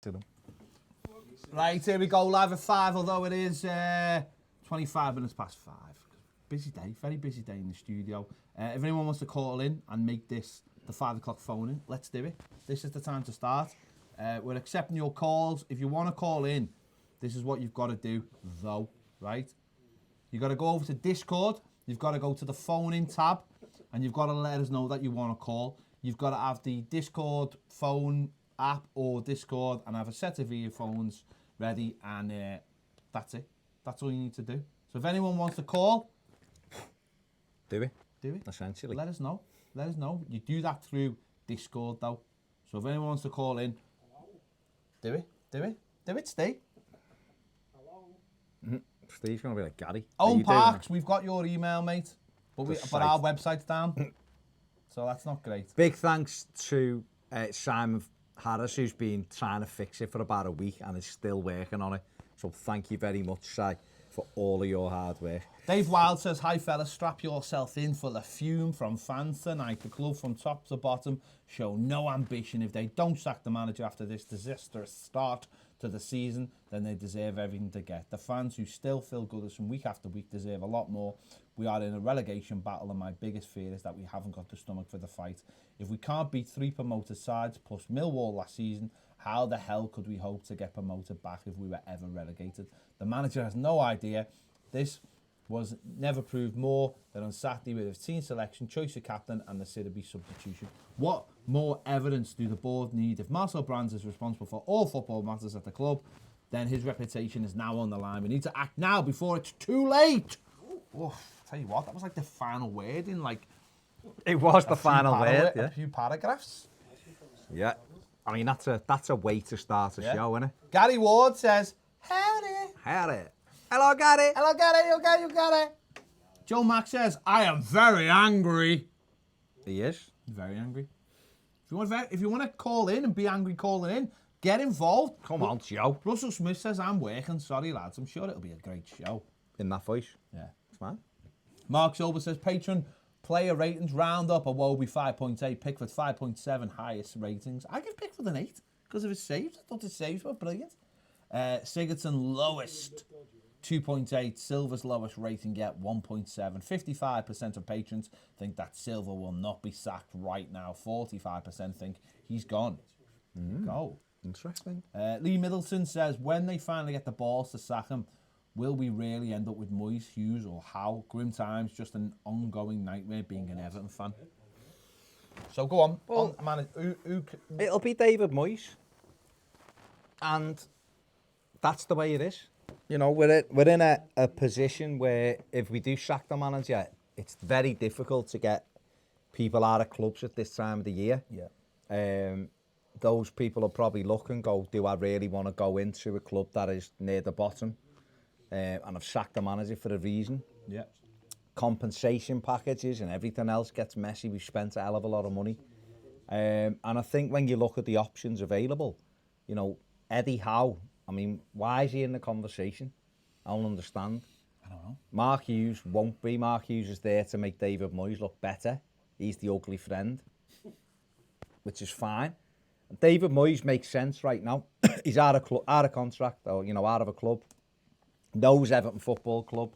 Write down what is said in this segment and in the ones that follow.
to them. Right, here we go, live at 5, although it is 25 minutes past 5. Busy day, very busy day in the studio. If anyone wants to call in and make this the 5 o'clock phone in, let's do it. This is the time to start. We're accepting your calls. If you want to call in, this is what you've got to do, though, right? You've got to go over to Discord. You've got to go to the phone in tab, and you've got to let us know that you want to call. You've got to have the Discord phone app or Discord and have a set of earphones ready, and that's it. That's all you need to do. So if anyone wants to call, do it. Essentially. Let us know. Let us know. You do that through Discord, though. So if anyone wants to call in, do it, Steve. Steve's going to be like, Gary. Owen Parks, we've got your email, mate. But our website's down. So that's not great. Big thanks to Simon Harris, who's been trying to fix it for about a week and is still working on it. So thank you very much, Si, for all of your hard work. Dave Wild says, hi fellas, strap yourself in for the fume from fans tonight. The club from top to bottom show no ambition. If they don't sack the manager after this disastrous start to the season, then they deserve everything to get. The fans who still feel good from week after week deserve a lot more. We are in a relegation battle, and my biggest fear is that we haven't got the stomach for the fight. If we can't beat 3 promoted sides plus Millwall last season, how the hell could we hope to get promoted back if we were ever relegated? The manager has no idea. This was never proved more than on Saturday with his team selection, choice of captain and the Sirby substitution. What more evidence do the board need? If Marcel Brands is responsible for all football matters at the club, then his reputation is now on the line. We need to act now before it's too late. Oh, tell you what, that was like the final word in like... It was the final word, yeah. A few paragraphs. Yeah. I mean, that's a way to start a show, isn't it? Gary Ward says, howdy. Howdy. Hello, Gary. Hello, Gary. You got it. Joe Mack says, I am very angry. He is. Very angry. If you want to call in and be angry calling in, get involved. Come on, Joe. Russell Smith says, I'm working. Sorry, lads. I'm sure it'll be a great show. In that voice? Yeah. It's fine. Mark Silver says, patron player ratings round up. Awobi 5.8, Pickford 5.7, highest ratings. I give Pickford an 8 because of his saves. I thought his saves were brilliant. Sigurdsson lowest 2.8, Silva's lowest rating yet 1.7. 55% of patrons think that Silva will not be sacked right now. 45% think he's gone. Go. Interesting. Lee Middleton says, when they finally get the balls to sack him, will we really end up with Moyes, Hughes or Howe? Grim times, just an ongoing nightmare being an Everton fan. So go on. Well, it'll be David Moyes. And that's the way it is. You know, we're in a position where if we do sack the manager, it's very difficult to get people out of clubs at this time of the year. Yeah. Those people will probably look and go, do I really want to go into a club that is near the bottom? And I've sacked the manager for a reason. Yeah. Compensation packages and everything else gets messy. We've spent a hell of a lot of money. And I think when you look at the options available, you know, Eddie Howe, I mean, why is he in the conversation? I don't understand. I don't know. Mark Hughes won't be. Mark Hughes is there to make David Moyes look better. He's the ugly friend, which is fine. David Moyes makes sense right now. He's out of contract, or out of a club. Knows Everton Football Club.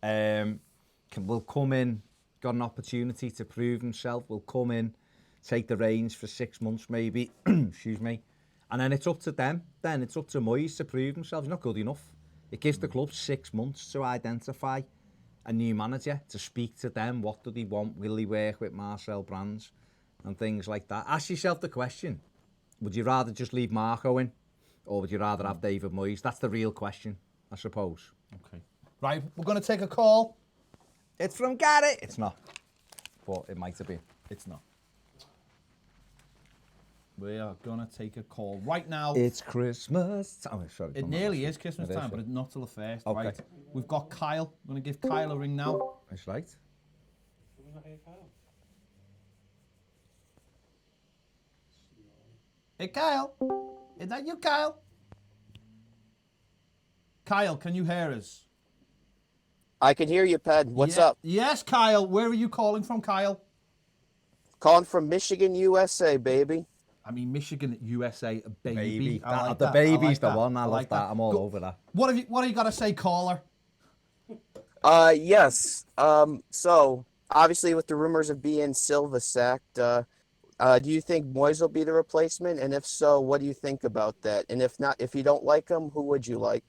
Will come in, got an opportunity to prove himself. Will come in, take the reins for 6 months maybe. Excuse me. And then it's up to them. Then it's up to Moyes to prove himself. He's not good enough. It gives the club 6 months to identify a new manager, to speak to them. What do they want? Will he work with Marcel Brands? And things like that. Ask yourself the question, would you rather just leave Marco in? Or would you rather have David Moyes? That's the real question, I suppose. Okay. Right, we're going to take a call. It's from Gary. It's not. But it might have been. It's not. We are going to take a call right now. It's Christmas. Oh, sorry. It nearly is Christmas time, but it's not till the first. Okay. Right. We've got Kyle. I'm going to give Kyle a ring now. That's right. Hey, Kyle. Is that you, Kyle? Kyle, can you hear us? I can hear you, Ped. What's up? Yes, Kyle. Where are you calling from, Kyle? Calling from Michigan, USA, baby. I mean, Michigan, USA, a baby. Baby. I like The that. I baby's like the that. one. I love like that. I'm all Go- over that. What have you got to say, caller? Yes. So obviously with the rumors of being Silva sacked, do you think Moyes will be the replacement? And if so, what do you think about that? And if not, if you don't like him, who would you like?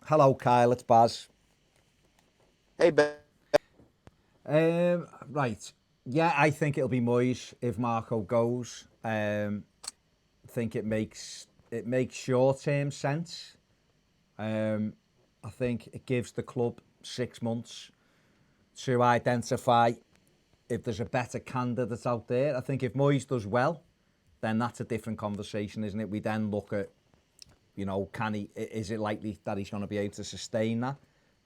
Hello, Kyle. It's Baz. Hey, Ben. Right. Yeah, I think it'll be Moyes if Marco goes. I think it makes short-term sense. I think it gives the club 6 months to identify if there's a better candidate out there. I think if Moyes does well, then that's a different conversation, isn't it? We then look at, is it likely that he's going to be able to sustain that?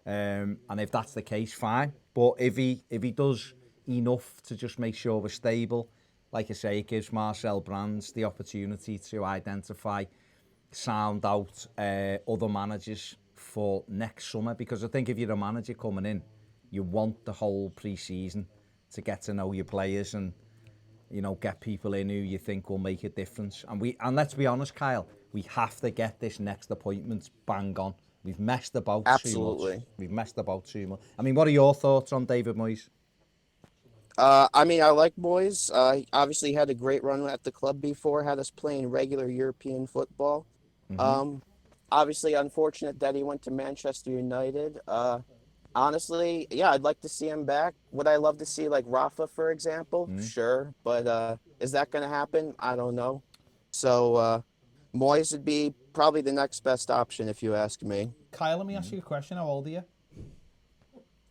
And if that's the case, fine. But if he does enough to just make sure we're stable, like I say, it gives Marcel Brands the opportunity to identify, sound out other managers for next summer. Because I think if you're a manager coming in, you want the whole pre-season to get to know your players and, get people in who you think will make a difference. And let's be honest, Kyle, we have to get this next appointment bang on. We've messed about Absolutely. too much. We've messed about too much. I mean, what are your thoughts on David Moyes? I mean, I like Moyes. He obviously had a great run at the club before, had us playing regular European football. Obviously, unfortunate that he went to Manchester United. Honestly, yeah, I'd like to see him back. Would I love to see like Rafa, for example? Sure, but is that going to happen? I don't know. So Moyes would be probably the next best option if you ask me. Kyle, let me ask you a question. How old are you?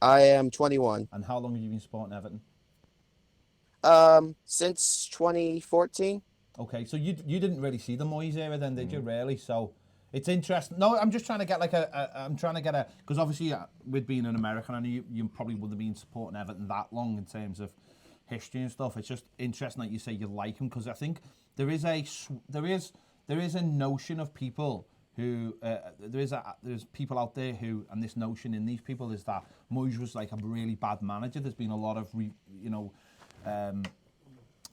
I am 21. And how long have you been supporting Everton? Since 2014. Okay, so you didn't really see the Moyes era then, did you? Really? So it's interesting. No, I'm just trying to get because obviously with being an American, I know you probably wouldn't have been supporting Everton that long in terms of history and stuff. It's just interesting that you say you like him, because I think there is a notion of people who there's people out there who, and this notion in these people is that Moyes was like a really bad manager. There's been a lot of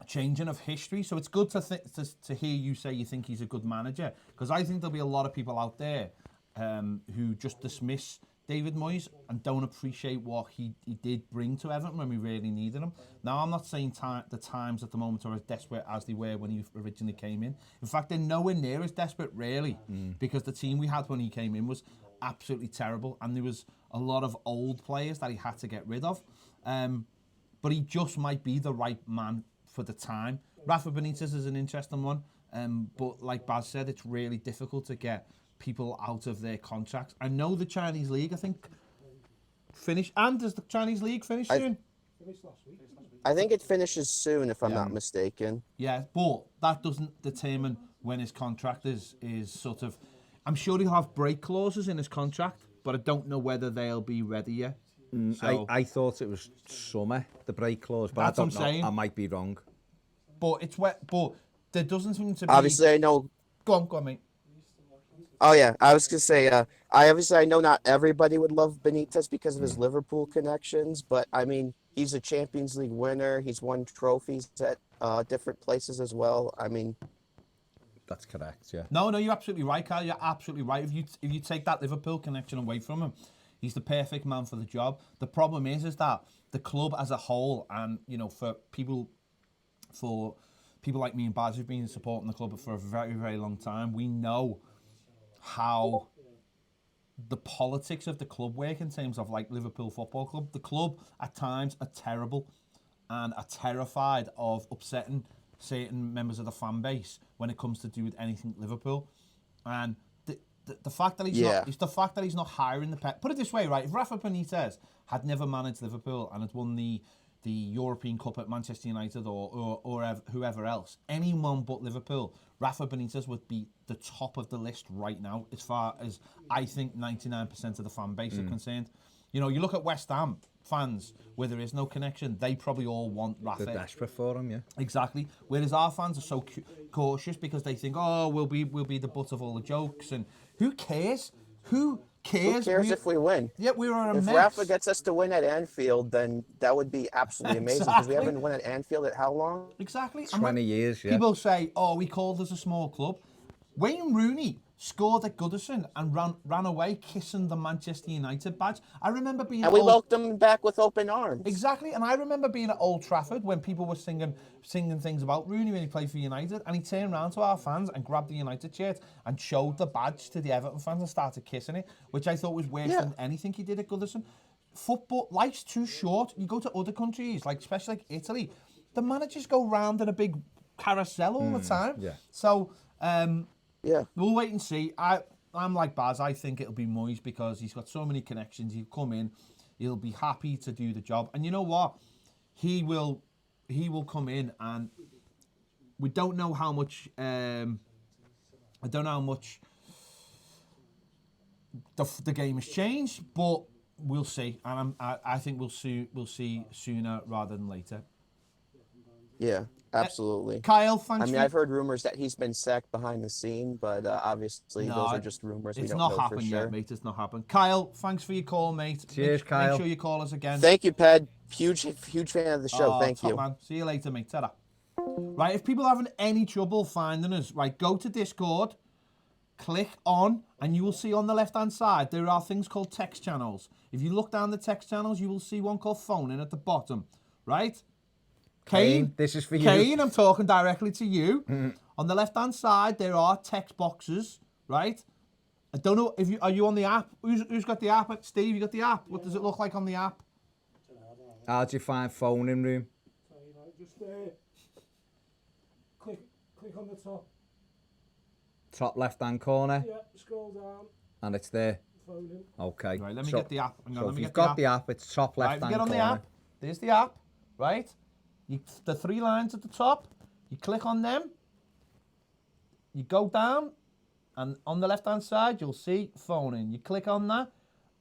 changing of history, so it's good to hear you say you think he's a good manager, because I think there'll be a lot of people out there who just dismiss David Moyes and don't appreciate what he did bring to Everton when we really needed him. Now, I'm not saying the times at the moment are as desperate as they were when he originally came in. In fact, they're nowhere near as desperate, really, because the team we had when he came in was absolutely terrible, and there was a lot of old players that he had to get rid of. But he just might be the right man for the time. Rafa Benitez is an interesting one, but like Baz said, it's really difficult to get people out of their contracts. I know the Chinese League, I think, finished. And does the Chinese League finish soon? I think it finishes soon, if I'm not mistaken. Yeah, but that doesn't determine when his contract is sort of... I'm sure he'll have break clauses in his contract, but I don't know whether they'll be ready yet. So, I thought it was summer, the break clause, but That's I what don't I'm know. saying. I might be wrong. but it's wet. But there doesn't seem to be... Obviously, I know. Go on, mate. Oh yeah, I was gonna say. I know not everybody would love Benitez because of his Liverpool connections, but I mean, he's a Champions League winner. He's won trophies at different places as well. I mean, That's correct, yeah. No, you're absolutely right, Kyle. You're absolutely right. If you take that Liverpool connection away from him, he's the perfect man for the job. The problem is that the club as a whole, and for people like me and Baz who've been supporting the club for a very, very long time, we know how the politics of the club work in terms of like Liverpool Football Club. The club at times are terrible and are terrified of upsetting certain members of the fan base when it comes to do with anything Liverpool. And the fact that he's not hiring the put it this way, right? If Rafa Benitez had never managed Liverpool and had won the European Cup at Manchester United or whoever else, anyone but Liverpool, Rafa Benitez would be the top of the list right now, as far as I think 99% of the fan base are concerned. You look at West Ham fans where there is no connection, they probably all want Rafa. They're desperate for him, yeah. Exactly. Whereas our fans are so cautious because they think, we'll be the butt of all the jokes, and who cares? Who cares? Who cares if we win? Yeah, we were a If mess. Rafa gets us to win at Anfield, then that would be absolutely amazing because we Exactly. haven't won at Anfield at how long? Exactly. And 20 when years, yeah. People say, oh, we called us a small club. Wayne Rooney scored at Goodison and ran away kissing the Manchester United badge. I remember being And we old, welcomed him back with open arms. exactly, and I remember being at Old Trafford when people were singing things about Rooney when he played for United, and he turned around to our fans and grabbed the United shirt and showed the badge to the Everton fans and started kissing it, which I thought was worse Yeah. than anything he did at Goodison. Football, life's too short. You go to other countries, like especially like Italy, the managers go round in a big carousel all the time. yeah. So Yeah. we'll wait and see. I'm like Baz. I think it'll be Moyes because he's got so many connections. He'll come in, he'll be happy to do the job, and you know what? He will come in, and we don't know how much. I don't know how much the game has changed, but we'll see. And I think we'll see sooner rather than later. Yeah, absolutely. Kyle, thanks. I mean, for I've heard rumors that he's been sacked behind the scene, but obviously No, those are just rumors. We It's don't not know for happened sure. yet, mate. It's not happened. Kyle, thanks for your call, mate. Cheers, Make Kyle. sure you call us again. Thank you, Ped. Huge fan of the show. Oh, Thank top you. Man. See you later, mate. Ta-ra. Right, if people are having any trouble finding us, right, go to Discord, click on, and you will see on the left-hand side, there are things called text channels. If you look down the text channels, you will see one called phone in at the bottom, right? Kane, this is for you. Kane, I'm talking directly to you. On the left-hand side, there are text boxes, right? I don't know if are you on the app? Who's got the app? Steve, you got the app? What does it look like on the app? How do you find phone in room? Just click on the top. Top left-hand corner, Yeah, scroll down. and it's there. Phone in. Okay. Right, let me So- get the app. Hang on, So let if me you've get got the the app, it's top Right, left-hand you get on corner. the app. There's the app, right? The three lines at the top. You click on them. You go down, and on the left-hand side, you'll see phone in. You click on that,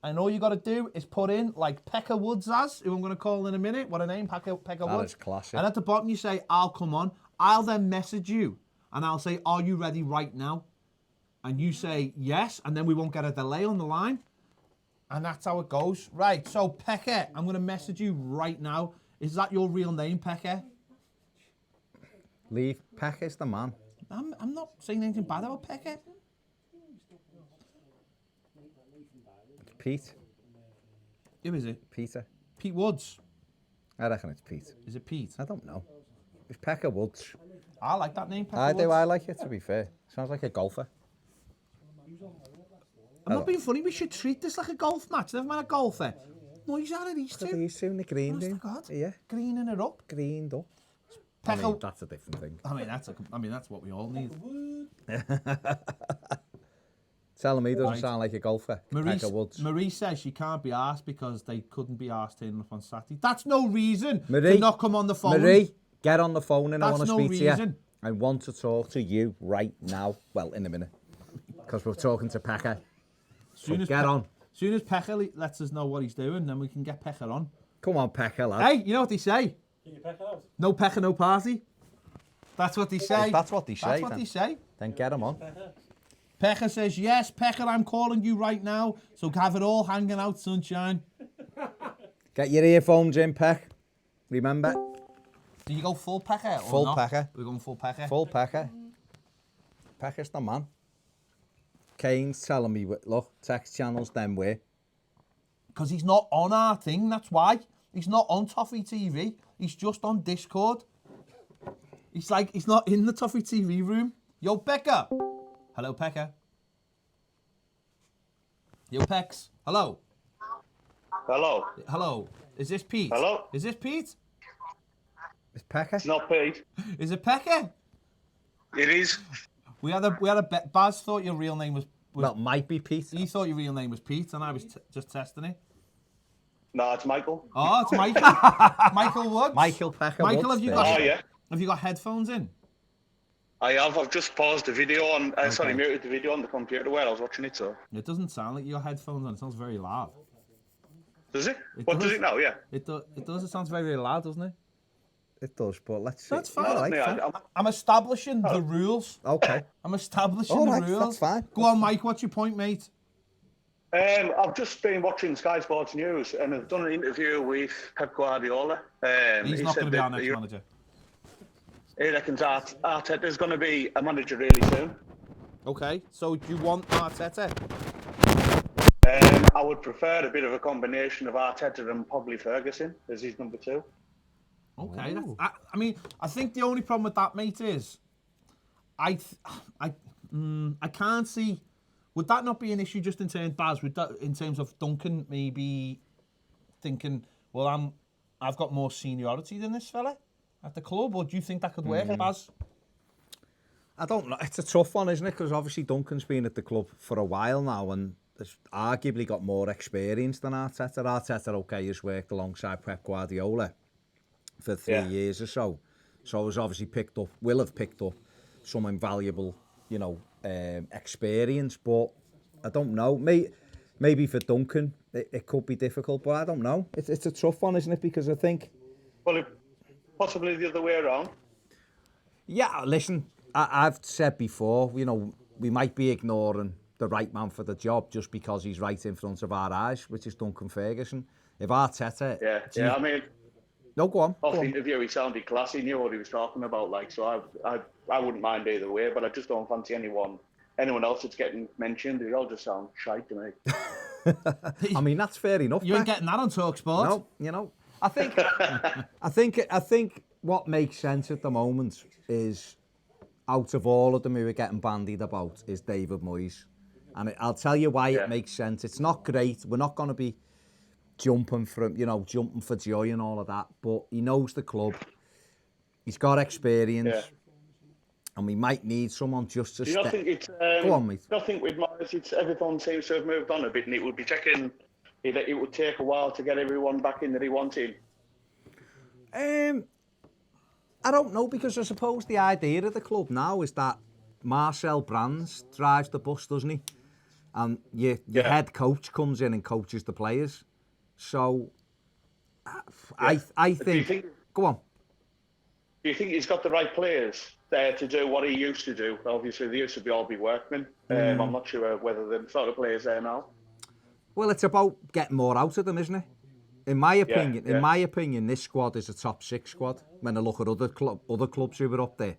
and all you got to do is put in, like Pekka Woods has, who I'm going to call in a minute. What a name, Pekka That Woods. is classic. And at the bottom, you say, I'll come on. I'll then message you, and I'll say, are you ready right now? And you say yes, and then we won't get a delay on the line. And that's how it goes. Right, so Pekka, I'm going to message you right now. Is that your real name, Pekka? Leave. Peck is the man. I'm not saying anything bad about Pekka. It's Pete. Who is it? Peter. Pete Woods. I reckon it's Pete. Is it Pete? I don't know. It's Pekka Woods. I like that name, Pekka I do. Woods. I like it, to be fair. Sounds like a golfer. I'm not being funny. We should treat this like a golf match. Never mind a golfer. No, he's out of these Look at two. these two in the green Honest to room. God. Yeah, Greening it up. greened up. I Pekka. mean, that's a different thing. That's what we all need. Tell him he doesn't Right. sound like a golfer. Marie, Pekka Woods. Marie says she can't be asked because they couldn't be asked turning up on Saturday. That's no reason to Marie, not come on the phone. Marie, get on the phone and I That's want to no speak to you. reason. I want to talk to you right now. Well, in a minute. Because we're talking to Pekka. So get on. As soon as Pekka lets us know what he's doing, then we can get Pekka on. Come on, Pekka, lad. Hey, you know what they say? Can you pack it out? No Pekka, no party. That's what they say. If that's what they say, That's what then, they say. then get him on. Pekka says, yes, Pekka, I'm calling you right now. So have it all hanging out, sunshine. Get your earphones in, Peck. Remember? Do you go full Pekka or Full not? Pekka. We're going full Pekka. Full Pekka. Pekka's the man. Kane's telling me, look, text channels them way. Because he's not on our thing, that's why. He's not on Toffee TV. He's just on Discord. He's like, he's not in the Toffee TV room. Yo, Pekka. Hello, Pekka. Yo, Pex. Hello. Hello. Hello. Is this Pete? Hello? Is this Pete? It's Pekka? It's not Pete. Is it Pekka? It is. We had a bet. Baz thought your real name was Well, might be Pete. he thought your real name was Pete, and I was just testing it. No, it's Michael. Oh, it's Michael. Michael Woods. Michael Pekka Michael, Woods have you there. got Oh, yeah. have you got headphones in? I have. I've just paused the video on. Sorry, Okay. muted the video on the computer while I was watching it. So It doesn't sound like you got headphones on. It sounds very loud. does it? It What does. does it now? Yeah. It does. It sounds very, very loud, doesn't it? It does, but let's see. That's fine. All right, Yeah, fine. I'm establishing the rules. Okay. I'm establishing All the right, rules. that's fine. Go on, Mike. What's your point, mate? I've just been watching Sky Sports News and I've done an interview with Pep Guardiola. He's He not going said to be our that next manager. he reckons Arteta's going to be a manager really soon. Okay, so do you want Arteta? I would prefer a bit of a combination of Arteta and probably Ferguson as his number 2. Okay, I mean, I think the only problem with that, mate, is I can't see. Would that not be an issue just in terms, Baz? Would that, in terms of Duncan maybe thinking, well, I've got more seniority than this fella at the club, or do you think that could work, Baz? I don't know. It's a tough one, isn't it? Because obviously Duncan's been at the club for a while now and has arguably got more experience than Arteta. Arteta, okay, has worked alongside Pep Guardiola for 3 years or so. So has obviously will have picked up some invaluable, experience. But I don't know. Maybe for Duncan, it could be difficult, but I don't know. It's a tough one, isn't it? Because I think... Well, possibly the other way around. Yeah, listen, I've said before, we might be ignoring the right man for the job just because he's right in front of our eyes, which is Duncan Ferguson. If Arteta... Yeah, I mean... No, go on. Off the interview, he sounded classy, he knew what he was talking about, so I wouldn't mind either way, but I just don't fancy anyone else that's getting mentioned. They all just sound shite to me. I mean, that's fair enough. You ain't getting that on TalkSport. No, I think what makes sense at the moment is, out of all of them who are getting bandied about, is David Moyes. And I'll tell you why it makes sense. It's not great. We're not going to be jumping for joy and all of that, but he knows the club. He's got experience, and we might need someone just to step. Go on, mate. I think with Moyes, everyone seems to have moved on a bit, and it would be it would take a while to get everyone back in that he wanted. I don't know, because I suppose the idea of the club now is that Marcel Brands drives the bus, doesn't he? And your head coach comes in and coaches the players. So, I think... Go on. Do you think he's got the right players there to do what he used to do? Obviously, they used to all be workmen. I'm not sure whether the sort of players there now. Well, it's about getting more out of them, isn't it? In my opinion, this squad is a top 6 squad. When I look at other clubs who are up there,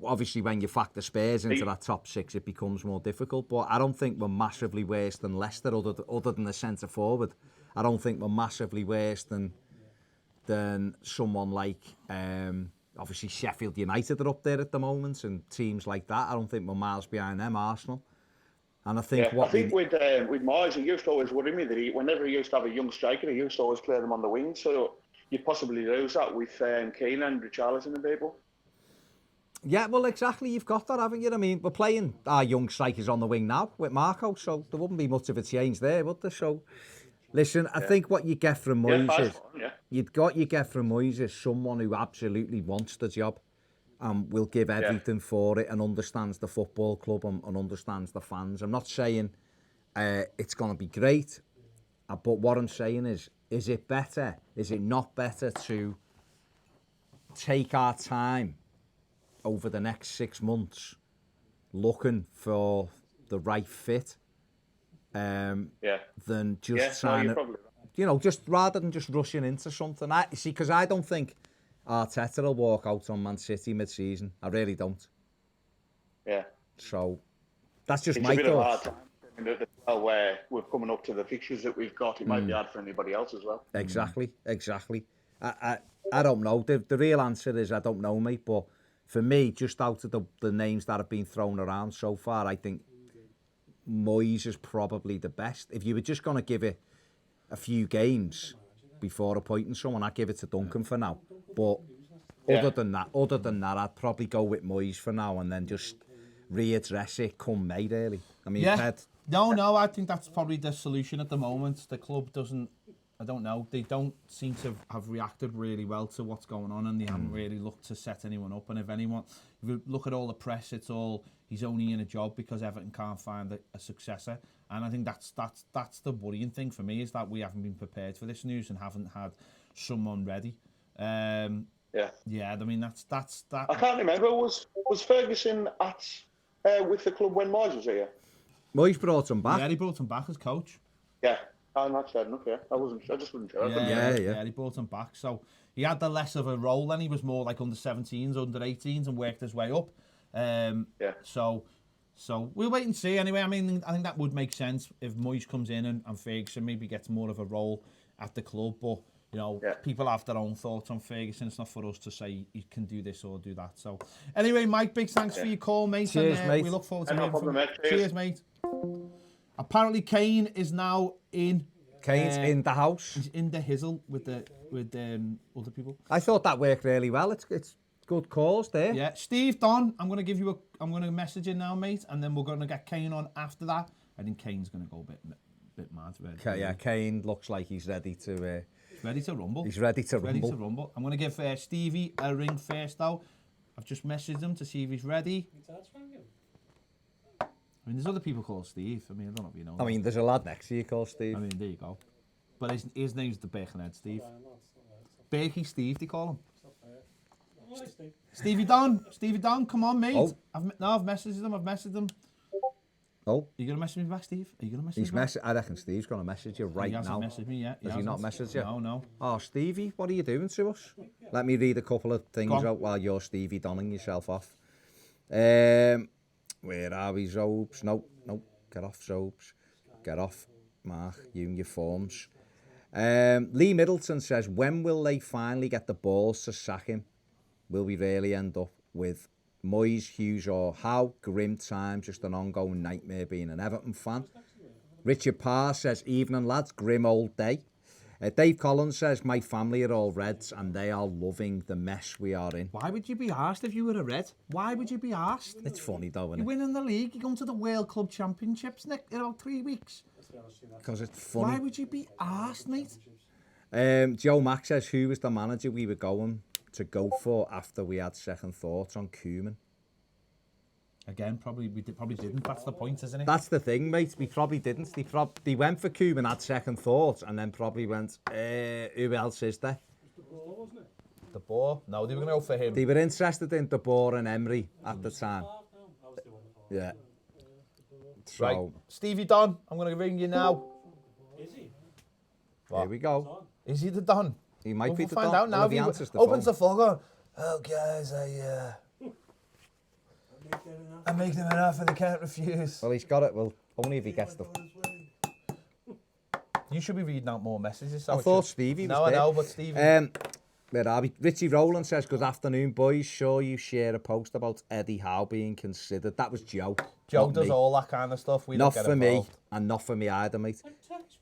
obviously when you factor Spurs into that top 6, it becomes more difficult. But I don't think we're massively worse than Leicester, other than the centre forward. I don't think we're massively worse than someone like obviously Sheffield United are up there at the moment, and teams like that. I don't think we're miles behind them, Arsenal. And I think with Moyes, he used to always worry me that whenever he used to have a young striker, he used to always play them on the wing. So you'd possibly lose that with Keane and Richarlison and people. Yeah, well, exactly. You've got that, haven't you? I mean, we're playing our young strikers on the wing now with Marco, so there wouldn't be much of a change there, would there? So, listen, I think what you get from Moyes is someone who absolutely wants the job and will give everything for it and understands the football club and understands the fans. I'm not saying it's going to be great, but what I'm saying is it better? Is it not better to take our time over the next 6 months looking for the right fit than just trying to, just rather than just rushing into something? Because I don't think Arteta will walk out on Man City mid-season. I really don't. Yeah. So that's just it's my thoughts. It's a bit of a hard time as well, where we're coming up to the fixtures that we've got. It might be hard for anybody else as well. Exactly. I don't know. The real answer is I don't know, mate. But for me, just out of the names that have been thrown around so far, I think Moyes is probably the best. If you were just going to give it a few games before appointing someone, I'd give it to Duncan for now. But other than that, I'd probably go with Moyes for now and then just readdress it come May, really. I mean, No, I think that's probably the solution at the moment. The club doesn't, I don't know, they don't seem to have reacted really well to what's going on, and they haven't really looked to set anyone up. And if you look at all the press, it's all, he's only in a job because Everton can't find a successor. And I think that's the worrying thing for me, is that we haven't been prepared for this news and haven't had someone ready. I mean, that's that. I can't remember, was Ferguson with the club when Moyes was here? Moyes brought him back. Yeah, he brought him back as coach. Yeah. Oh, that's fair enough, yeah. I just wasn't sure. Yeah. He brought him back. So he had the less of a role then. He was more like under 17s, under 18s, and worked his way up. Yeah. So we'll wait and see. Anyway, I mean, I think that would make sense if Moyes comes in and Ferguson maybe gets more of a role at the club. But you know, people have their own thoughts on Ferguson. It's not for us to say he can do this or do that. So anyway, Mike, big thanks for your call, mate. Cheers, mate. We look forward to No hearing problem, from you. mate. Cheers. Cheers, mate. Apparently, Kane is now in. Kane's in the house. He's in the hizzle with other people. I thought that worked really well. It's good cause there. Yeah, Steve Don, I'm gonna message you now, mate, and then we're gonna get Kane on after that. I think Kane's gonna go a bit mad. Yeah, Kane looks like he's ready to. He's ready to rumble. He's ready to Ready rumble. to rumble. I'm gonna give Stevie a ring first, though. I've just messaged him to see if he's ready. I mean, there's other people called Steve. I mean, I don't know if you know. I mean, there's a lad next to you called Steve. I mean, there you go. But his name's the Birkenhead Steve. Berkey Steve, they call him. Stevie Don, come on, mate. Oh. I've messaged him. Oh, Are you going to message me back, Steve? Are you going to message he's me back? I reckon Steve's going to message you right He hasn't now. messaged me yet. Has he not messaged you? No. Oh, Stevie, what are you doing to us? Let me read a couple of things Go on. out while you're Stevie donning yourself off. Where are we, Zobes? Nope. Get off, Zobes. Get off, Mark. You and your forms. Lee Middleton says, when will they finally get the balls to sack him? Will we really end up with Moyes, Hughes or Howe? Grim time, just an ongoing nightmare being an Everton fan. Richard Parr says, evening lads, grim old day. Dave Collins says, my family are all Reds and they are loving the mess we are in. Why would you be asked if you were a Red? Why would you be asked? It's funny though, isn't You're it? winning the league, you're going to the World Club Championships in about 3 weeks. Because it's Why funny. would you be asked, mate? Joe Mack says, who was the manager we were going to go for after we had second thoughts on Koeman? Again, probably didn't. That's the point, isn't it? That's the thing, mate. We probably didn't. They went for Koeman, had second thoughts, and then probably went, who else is there? The Boer? No, they were going to go for him. They were interested in De Boer and Emery at the time. Yeah. So, Right, Stevie Don, I'm going to ring you now. here we go. Is he the Don? He might be We'll the find Don. out now. Well, If if he he answers the opens phone. the phone going, oh guys, I make them an offer they can't refuse. Well, he's got it. Well, only if he gets the... You should be reading out more messages. I thought Stevie was No, I there. know, but Stevie... Where are we? Richie Rowland says, good afternoon, boys. Sure you share a post about Eddie Howe being considered. That was Joe. Joe not does me. all that kind of stuff. We Not don't get for me, involved. and not for me either, mate.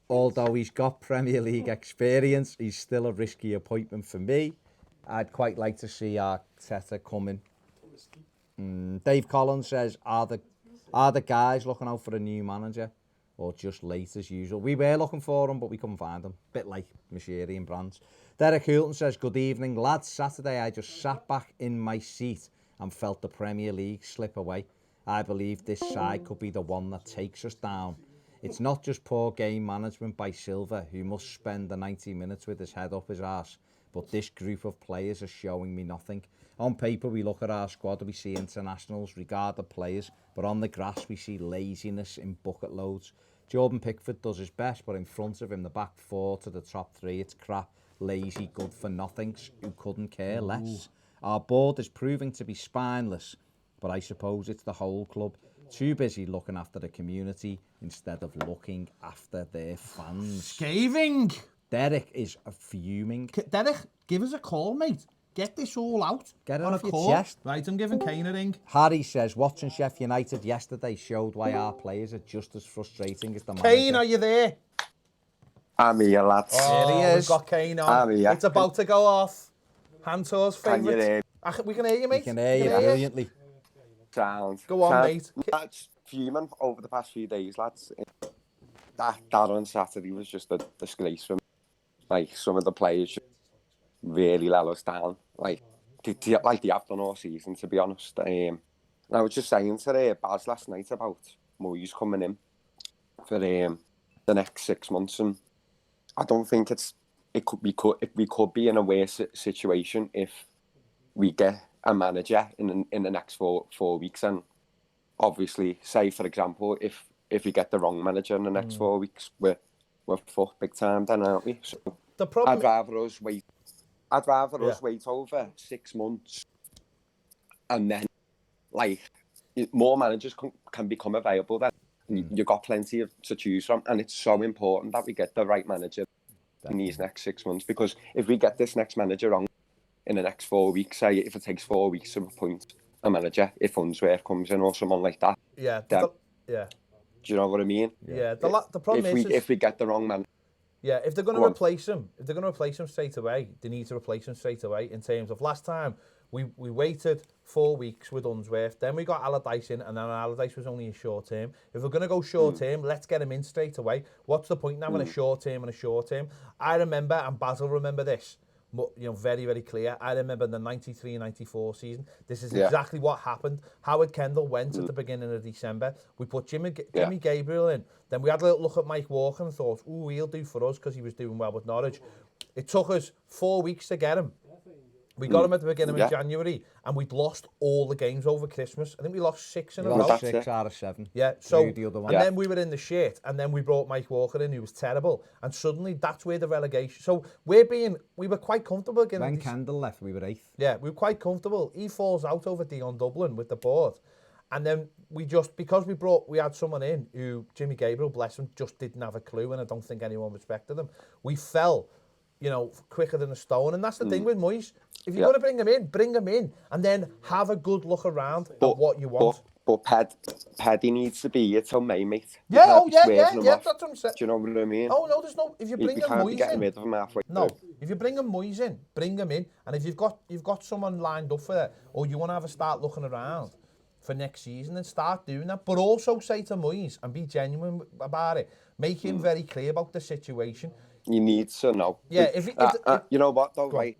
Although he's got Premier League experience, he's still a risky appointment for me. I'd quite like to see Arteta coming. Dave Collins says, are the guys looking out for a new manager or just late as usual? We were looking for him, but we couldn't find him. Bit like Machiri and Brands. Derek Hulton says, good evening, lads. Saturday I just sat back in my seat and felt the Premier League slip away. I believe this side could be the one that takes us down. It's not just poor game management by Silva, who must spend the 90 minutes with his head up his arse, but this group of players are showing me nothing. On paper, we look at our squad, we see internationals, regarded players, but on the grass, we see laziness in bucket loads. Jordan Pickford does his best, but in front of him, the back four to the top three, it's crap, lazy, good for nothings who couldn't care less. Our board is proving to be spineless, but I suppose it's the whole club. Too busy looking after the community instead of looking after their fans. Scathing! Derek is fuming. Derek, give us a call, mate. Get this all out. Get it on off a your call. chest. Right, I'm giving Kane a ring. Harry says, watching Sheffield United yesterday showed why our players are just as frustrating as the Kane, manager. are you there? I'm here, lads. Oh, he we've is. got Kane on. I'm here. It's about to go off. Hantor's Can you favourite. hear? We can hear you, mate. We can hear you brilliantly. Sound. Go on, mate. Lads, fuming over the past few days, lads. That on Saturday was just a disgrace for me. Like, some of the players just really let us down. Like they have done all season, to be honest. And I was just saying to Baz last night about Moyes coming in for the next 6 months, and I don't think we could be in a worse situation if we get a manager in the next four weeks. And obviously, say for example, if if we get the wrong manager in the next 4 weeks, we're fucked big time then, aren't we? So The problem. I'd rather us wait. I'd rather us Yeah. wait over 6 months, and then like more managers can become available. Then you've got plenty to choose from, and it's so important that we get the right manager in these next 6 months. Because if we get this next manager wrong in the next 4 weeks, say if it takes 4 weeks to appoint a manager, if Unsworth comes in or someone like that, Yeah. then, Yeah. do you know what I mean? Yeah. The problem If we get the wrong man. Yeah, if they're going to Go on. replace him, straight away, they need to replace him straight away. In terms of last time, we waited 4 weeks with Unsworth, then we got Allardyce in, and then Allardyce was only a short term. If we're going to go short term, let's get him in straight away. What's the point now in a short term and a short term? I remember, and Basil remember this, very, very clear. I remember the 93-94 season. This is exactly what happened. Howard Kendall went at the beginning of December. We put Jimmy Gabriel in. Then we had a little look at Mike Walker and thought, ooh, he'll do for us because he was doing well with Norwich. It took us 4 weeks to get him. We got him at the beginning of January, and we'd lost all the games over Christmas. I think we lost 6 in a row. Lost 6 out of 7. Yeah, so, The other one. and then we were in the shit, and then we brought Mike Walker in, who was terrible, and suddenly that's where the relegation. So we were quite comfortable again. When Kendall left, we were 8th. Yeah, we were quite comfortable. He falls out over Dion Dublin with the board, and then because we had someone in who, Jimmy Gabriel, bless him, just didn't have a clue, and I don't think anyone respected him. We fell, quicker than a stone, and that's the thing with Moyes. If you're going to bring him in, and then have a good look around at what you want. But Paddy needs to be here till May, mate. Yeah, that's what I'm saying. Do you know what I mean? Oh no, there's no. If you bring him can't be Moyes getting in, rid of him halfway no. through. If you bring him Moyes in, bring him in, and if you've got someone lined up for that, or you want to have a start looking around for next season, then start doing that. But also say to Moyes and be genuine about it. Make him very clear about the situation. You need to know. Yeah, you know what though, right?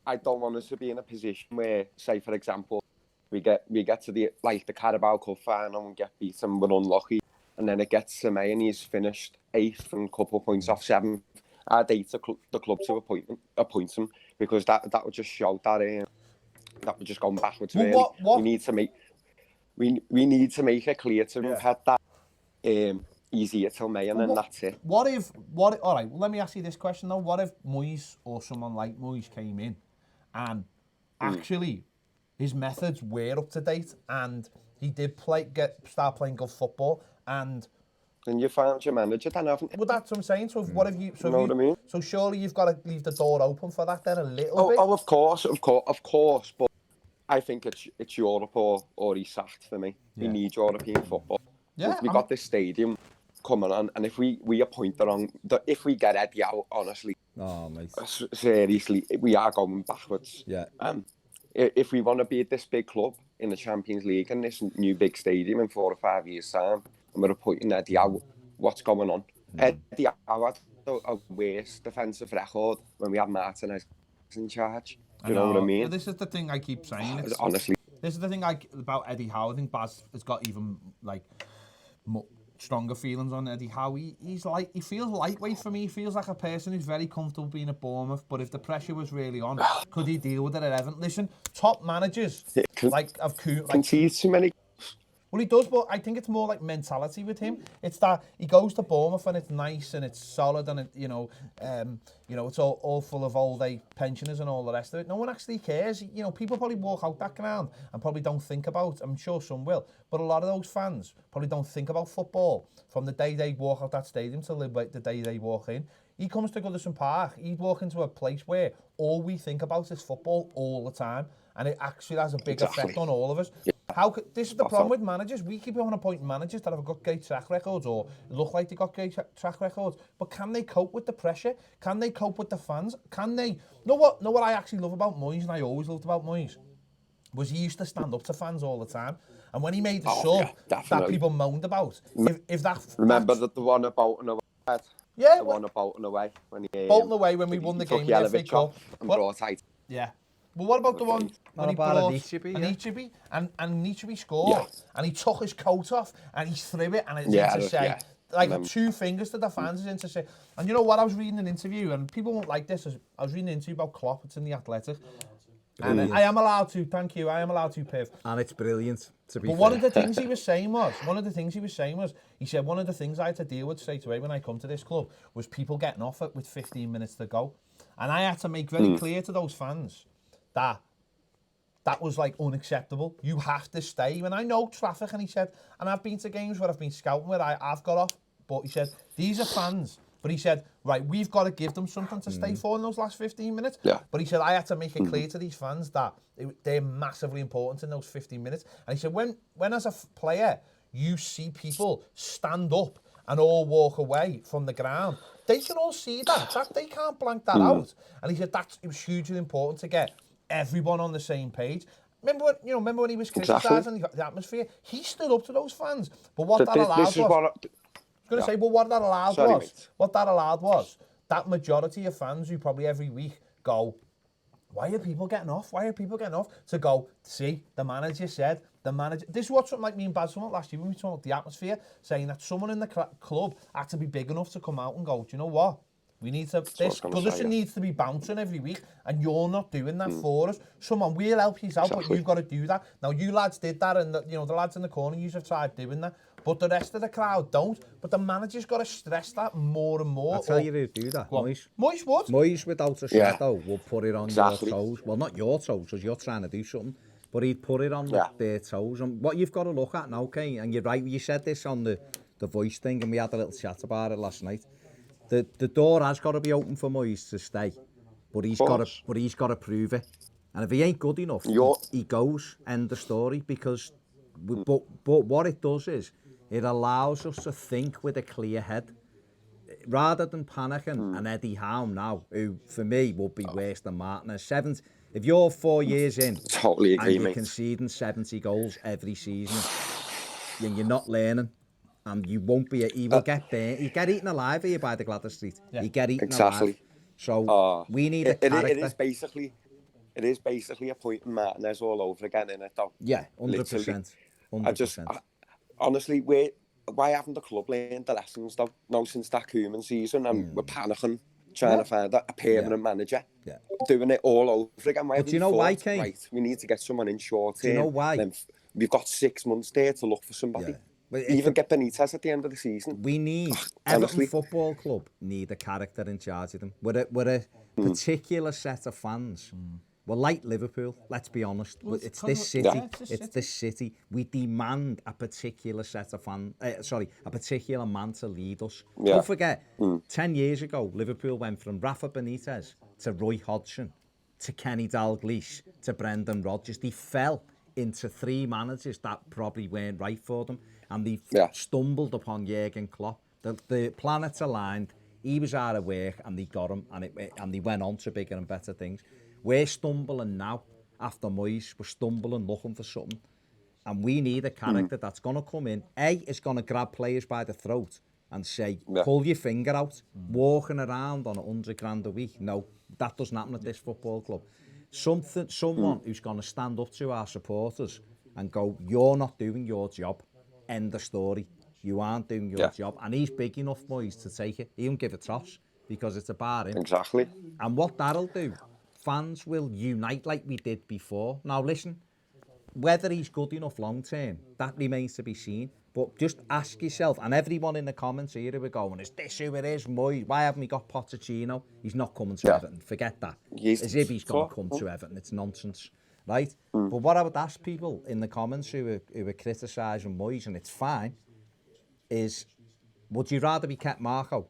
I don't want us to be in a position where, say for example, we get to the Carabao Cup final and get beaten, we're unlucky, and then it gets to May and he's finished 8th and a couple of points off 7th. I'd hate the club to appoint him, because that would just show that that we're just going backwards. Well, really. what? We need to make it clear to him that he's here till May, and then that's it. All right, well, let me ask you this question though. What if Moyes or someone like Moyes came in and actually his methods were up to date and he did start playing good football, and you found your manager then, haven't you? Well, that's what I'm saying. So what if you? So, what I mean? So surely you've got to leave the door open for that then a little bit. Oh, of course. But I think it's Europe or he's sacked for me. We need European football. Yeah, we got this stadium coming on, and if we appoint the wrong, if we get Eddie out, honestly, mate. Seriously, we are going backwards. Yeah. If we want to be at this big club in the Champions League and this new big stadium in 4 or 5 years' time, and we're appointing Eddie out, what's going on? Eddie Howe had a worse defensive record when we had Martinez in charge. Do you know what I mean? This is the thing I keep saying. Honestly. This is the thing about Eddie Howe. I think Baz has got even stronger feelings on Eddie Howe. He feels lightweight for me. He feels like a person who's very comfortable being at Bournemouth, but if the pressure was really on, could he deal with it at Everton? Listen, top managers concedes too many. Well, he does, but I think it's more like mentality with him. It's that he goes to Bournemouth and it's nice and it's solid and it's all full of old age pensioners and all the rest of it. No one actually cares. People probably walk out that ground and probably don't think about. I'm sure some will, but a lot of those fans probably don't think about football from the day they walk out that stadium till the day they walk in. He comes to Goodison Park. He'd walk into a place where all we think about is football all the time, and it actually has a big effect on all of us. Yeah. This is the problem with managers. We keep on appointing managers that have got great track records or look like they got great track records, but can they cope with the pressure? Can they cope with the fans? Can they? Know what I actually love about Moyes, and I always loved about Moyes, was he used to stand up to fans all the time. And when he made the sub that people moaned about, remember the one about and away. Yeah, the one about and away when he Bolton away when we won the game in the FA Cup and brought out. Yeah. Well, what about the one when he brought Anichebe, and Anichebe scored and he took his coat off and he threw it and it's like 2 fingers to the fans to say. And you know what? I was reading an interview and people won't like this. I was reading an interview about Klopp. It's in The Athletic. And brilliant. I am allowed to, thank you, I am allowed to, Piv. And it's brilliant, to be But fair. one of the things he was saying was, he said, one of the things I had to deal with straight away when I come to this club was people getting off it with 15 minutes to go. And I had to make very clear to those fans that was like unacceptable. You have to stay. When I know traffic, and he said, and I've been to games where I've been scouting where I've got off, but he said, these are fans. But he said, right, we've got to give them something to stay for in those last 15 minutes. Yeah. But he said, I had to make it clear to these fans that they're massively important in those 15 minutes. And he said, when as a player, you see people stand up and all walk away from the ground, they can all see that they can't blank that out. And he said, it was hugely important to get everyone on the same page. Remember when he was criticising the atmosphere? He stood up to those fans. But what that allowed was... going to say, well, what that allowed was that majority of fans who probably every week go, why are people getting off? To go, see, the manager said, this is what something like me and Baz talked last year when we talked about the atmosphere, saying that someone in the club had to be big enough to come out and go, do you know what? We need to, this Goodison needs to be bouncing every week, and you're not doing that for us. Someone will help you out, but you've got to do that. Now, you lads did that, and the lads in the corner, you have tried doing that, but the rest of the crowd don't. But the manager's got to stress that more and more. I'll tell you who'd do that, Moyes. Moyes would. Moyes, without a shadow, will put it on your toes. Well, not your toes, because you're trying to do something, but he'd put it on their toes. And what you've got to look at now, Kane, and you're right, you said this on the voice thing, and we had a little chat about it last night. The door has got to be open for Moyes to stay, but he's got to prove it. And if he ain't good enough, he goes. End the story. Because, but what it does is it allows us to think with a clear head, rather than panicking. And Eddie Howe now, who for me would be worse than Martinez. If you're 4 years in, totally agree, and you're conceding 70 goals every season, and you're not learning. And you won't be. He will get burnt. You get eaten alive here by the Gladys Street. Yeah. You get eaten alive. So we need a character. It is basically a point in Martinez all over again, innit? Though. Yeah, 100%. 100%. Honestly, why haven't the club learned the lessons though? Now since that Koeman season, and we're panicking, trying to find a permanent manager, doing it all over again. But do you know why, Kane? Right, we need to get someone in short term. Do you know why? Then we've got 6 months there to look for somebody. Yeah. Even get Benitez at the end of the season. We need Everton Football Club need a character in charge of them. We're a particular set of fans. We're like Liverpool. Let's be honest. It's this city. Yeah. It's this city. We demand a particular set of a particular man to lead us. Yeah. Don't forget, 10 years ago, Liverpool went from Rafa Benitez to Roy Hodgson to Kenny Dalglish to Brendan Rodgers. They fell into 3 managers that probably weren't right for them. And they stumbled upon Jurgen Klopp. The planets aligned. He was out of work, and they got him, and they went on to bigger and better things. We're stumbling now after Moyes. We're stumbling, looking for something, and we need a character that's going to come in. Is going to grab players by the throat and say, "Pull your finger out." Walking around on $100,000 a week. No, that doesn't happen at this football club. Someone who's going to stand up to our supporters and go, "You're not doing your job." End the story. You aren't doing your job. And he's big enough, Moyes, to take it. He won't give a toss because it's about him. Exactly. And what that'll do, fans will unite like we did before. Now, listen, whether he's good enough long term, that remains to be seen. But just ask yourself, and everyone in the comments here who are going, is this who it is, Moyes? Why haven't we got Pochettino? He's not coming to Everton. Forget that. As if he's going to come to Everton. It's nonsense. Right? But what I would ask people in the comments who are criticising Moyes, and it's fine, is would you rather be kept Marco,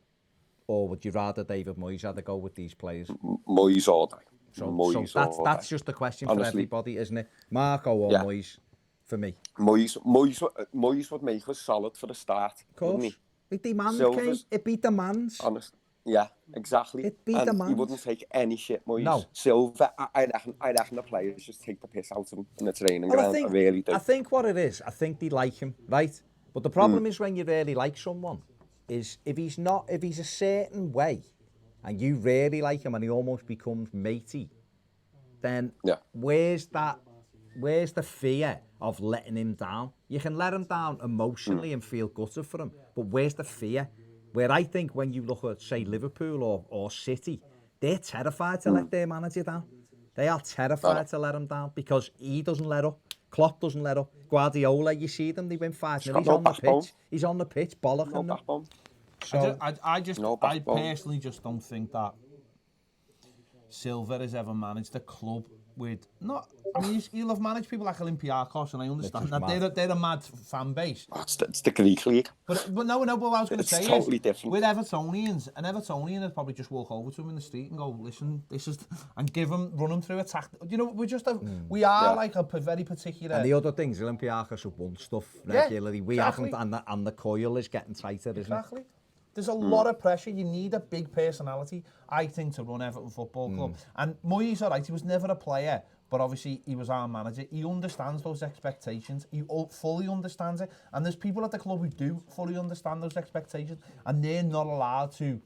or would you rather David Moyes had to go with these players? Moyes all day. So that's just a question for everybody, isn't it? Marco or Moyes, for me. Moyes would make us solid for the start. Of course. It demands, it beat demands. Honest. Yeah, exactly. He wouldn't take any shit, Moyes. No. Silva, I reckon the players just take the piss out of him in the training ground. I really do. I think what it is, I think they like him, right? But the problem is when you really like someone, is if he's a certain way, and you really like him and he almost becomes matey, then where's the fear of letting him down? You can let him down emotionally and feel gutted for him, but where's the fear? Where I think when you look at, say, Liverpool or City, they're terrified to let their manager down. They are terrified to let him down because he doesn't let up. Klopp doesn't let up. Guardiola, you see them, they win 5-0. got He's no on the backbone. pitch. He's on the pitch, bollocking No them. backbone. So, I personally just don't think that Silva has ever managed a club with he'll have managed people like Olympiacos, and I understand Which is that mad. they're a mad fan base. Oh, it's the Greek league. But what I was going to It's say totally is, different. with Evertonians, an Evertonian would probably just walk over to him in the street and go, listen, this is, and run him through a tactic. You know, we are Yeah. like a very particular. and the other things, Olympiacos have won stuff Yeah, regularly. We exactly. haven't, and the coil is getting tighter, isn't it? Exactly. There's a lot of pressure. You need a big personality, I think, to run Everton Football Club. And Moyes, all right, he was never a player, but obviously he was our manager. He understands those expectations. He fully understands it. And there's people at the club who do fully understand those expectations, and they're not allowed to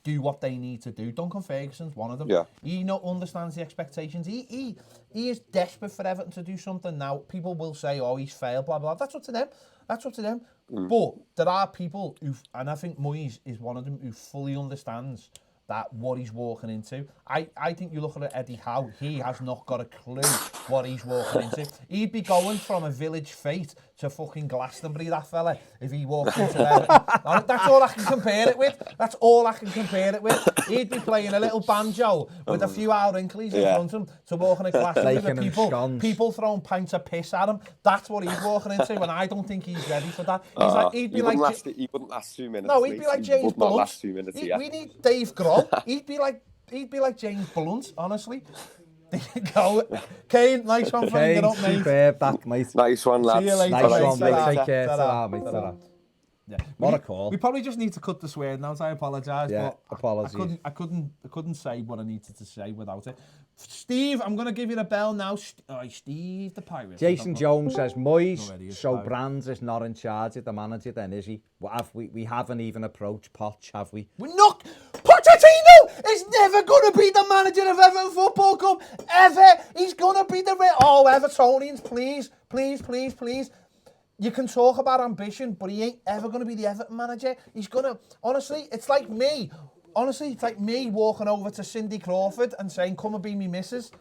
do what they need to do. Duncan Ferguson's one of them. Yeah. He understands the expectations. He is desperate for Everton to do something. Now, people will say, oh, he's failed, blah, blah. That's up to them. That's up to them. But there are people who, and I think Moyes is one of them, who fully understands that what he's walking into. I think you look at Eddie Howe, he has not got a clue what he's walking into. He'd be going from a village fete to fucking Glastonbury, that fella, if he walked into Everton. That's all I can compare it with. That's all I can compare it with. He'd be playing a little banjo with a few Al Wrinkleys in front of him to walking in Glastonbury Taking with him scones. people throwing pints of piss at him. That's what he's walking into, and I don't think he's ready for that. He'd be he like... wouldn't last 2 minutes. No, he'd be like He James would not Blunt. last 2 minutes, yeah. We need Dave Grohl. He'd be like James Blunt, honestly. There you go. Kane, nice one for you. Get up, mate. Superb, that, mate. Nice one, lads. See you later, Nice mate. one, Ta-ra. mate. Take care. Ta-ra. Ta-ra, mate. Ta-ra. Ta-ra. Yeah. What a call. We probably just need to cut the swearing out. I apologise. Yeah, but apologies. I couldn't say what I needed to say without it. Steve, I'm going to give you the bell now. Steve the Pirate. Jason Jones says, Moyes, Already is so fine. Brands is not in charge of the manager then, is he? We haven't even approached Poch, have we? We're not. Pochettino is never going to be the manager of Everton Football Club. Ever. He's going to be the... Oh, Evertonians, please, please, please, please. You can talk about ambition, but he ain't ever going to be the Everton manager. He's going to... Honestly, it's like me. Honestly, it's like me walking over to Cindy Crawford and saying, come and be me missus.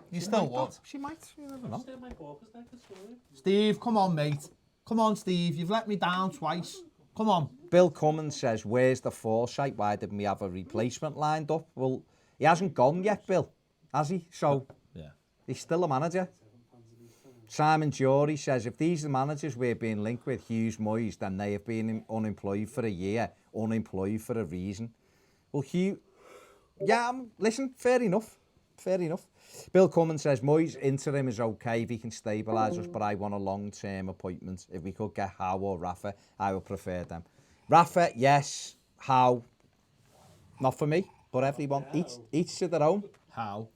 You still would. She might. You never know. Stay my focus there, that's fine. Steve, come on, mate. Come on, Steve. You've let me down twice. Come on. Bill Cummins says, where's the foresight? Why didn't we have a replacement lined up? Well, he hasn't gone yet, Bill, has he? So Yeah. he's still a manager. Simon Jory says, if these are the managers we're being linked with, Hughes, Moyes, then they have been unemployed for a year, unemployed for a reason. Well, Hugh, yeah, listen, fair enough. Fair enough. Bill Cummins says, Moyes interim is okay if he can stabilise us, but I want a long-term appointment. If we could get Howe or Rafa, I would prefer them. Rafa, yes. Howe, not for me, but everyone, each to their own. How?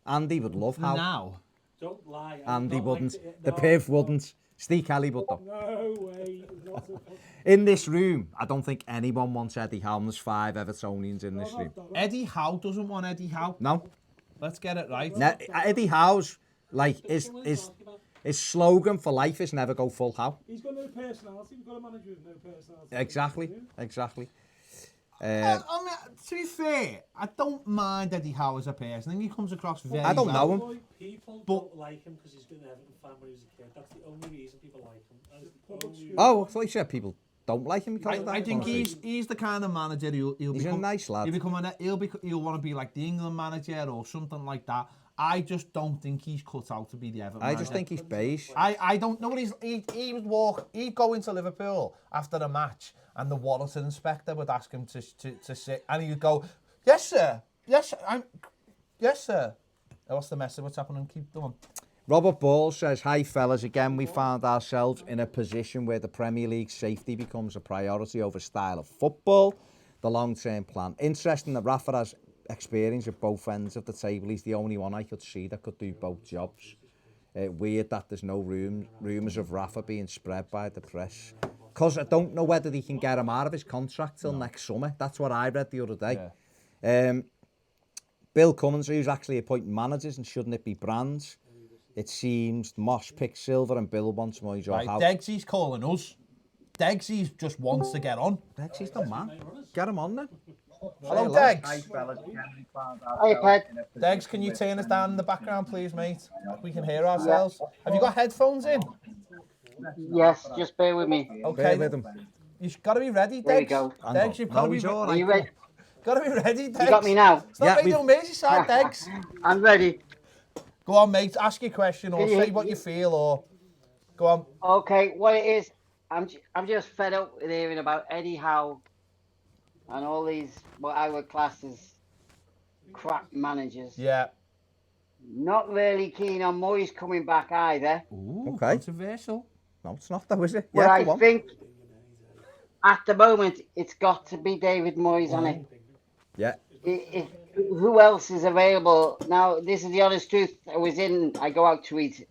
Andy would love Howe. Now. Don't lie. Andy Not wouldn't. like it, The no. Piv wouldn't. Steve Kelly would though. No way. Not a, In this room, I don't think anyone wants Eddie Howe. There's 5 Evertonians in this room. Eddie Howe doesn't want Eddie Howe. No. Let's get it right. Eddie Howe's, like, his slogan for life is never go full Howe. He's got no personality. We've got a manager with no personality. Exactly. I mean, to be fair, I don't mind Eddie Howe as a person. I think he comes across very I don't well. know him. People But- don't like him because he's been an Everton fan when he was a kid. That's the only reason people like him. That is the only reason. Oh, I thought you said people don't like him because of that. I think he's the kind of manager he'll He's a become. nice lad. He'll want to be like the England manager or something like that. I just don't think he's cut out to be the Everton I manager. just think he's beige. I don't know what he'd go into Liverpool after a match and the Waddleton inspector would ask him to sit and he would go, yes sir, yes sir. What's the message? What's happening? Keep going. Robert Ball says, hi fellas, again we found ourselves in a position where the Premier League safety becomes a priority over style of football, the long-term plan. Interesting that Rafa has experience at both ends of the table. He's the only one I could see that could do both jobs. Weird that there's no rumours of Rafa being spread by the press. Because I don't know whether they can get him out of his contract till next summer. That's what I read the other day. Yeah. Bill Cummins, who's actually appointing managers, and shouldn't it be Brands? It seems Mosh picks Silver and Bill wants Moyes or Right, Howe. Deggsy's calling us. Deggsy's just wants to get on. Degsy's the man. Get him on then. Hello, Degs. Hey, Ped. Degs, can you turn us down in the background, please, mate? We can hear ourselves. Have you got headphones in? Yes, just bear with me. Okay. Bear with him. You've got to be ready, Degs. There we go. Degs, you've got to No, be he's all Are right. you ready? got to be ready, Degs. You got me now? It's not Yeah, Radio Merseyside, Degs. I'm ready. Go on, mate. Ask your question or Can you say hear- what you feel or go on. Okay, what it is, I'm just fed up with hearing about Eddie Howe and all these, what I would class as crap managers. Yeah. Not really keen on Moyes coming back either. Ooh, Okay. controversial. No, it's not though, is it? But Yeah, I go on. think at the moment it's got to be David Moyes on it. Yeah. Who else is available now? This is the honest truth. I go out to eat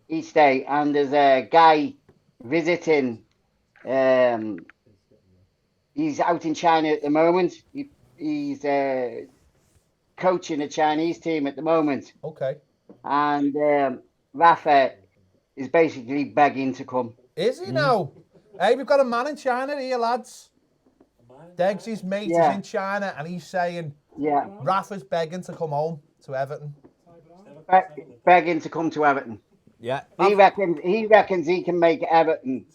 each day, and there's a guy visiting. He's out in China at the moment. He's coaching a Chinese team at the moment, Okay. and Rafa is basically begging to come. Is he now? Hey, we've got a man in China here, lads. Degs' mate Yeah. is in China and he's saying Yeah, Rafa's begging to come home to Everton. begging to come to Everton. Yeah. He reckons he can make Everton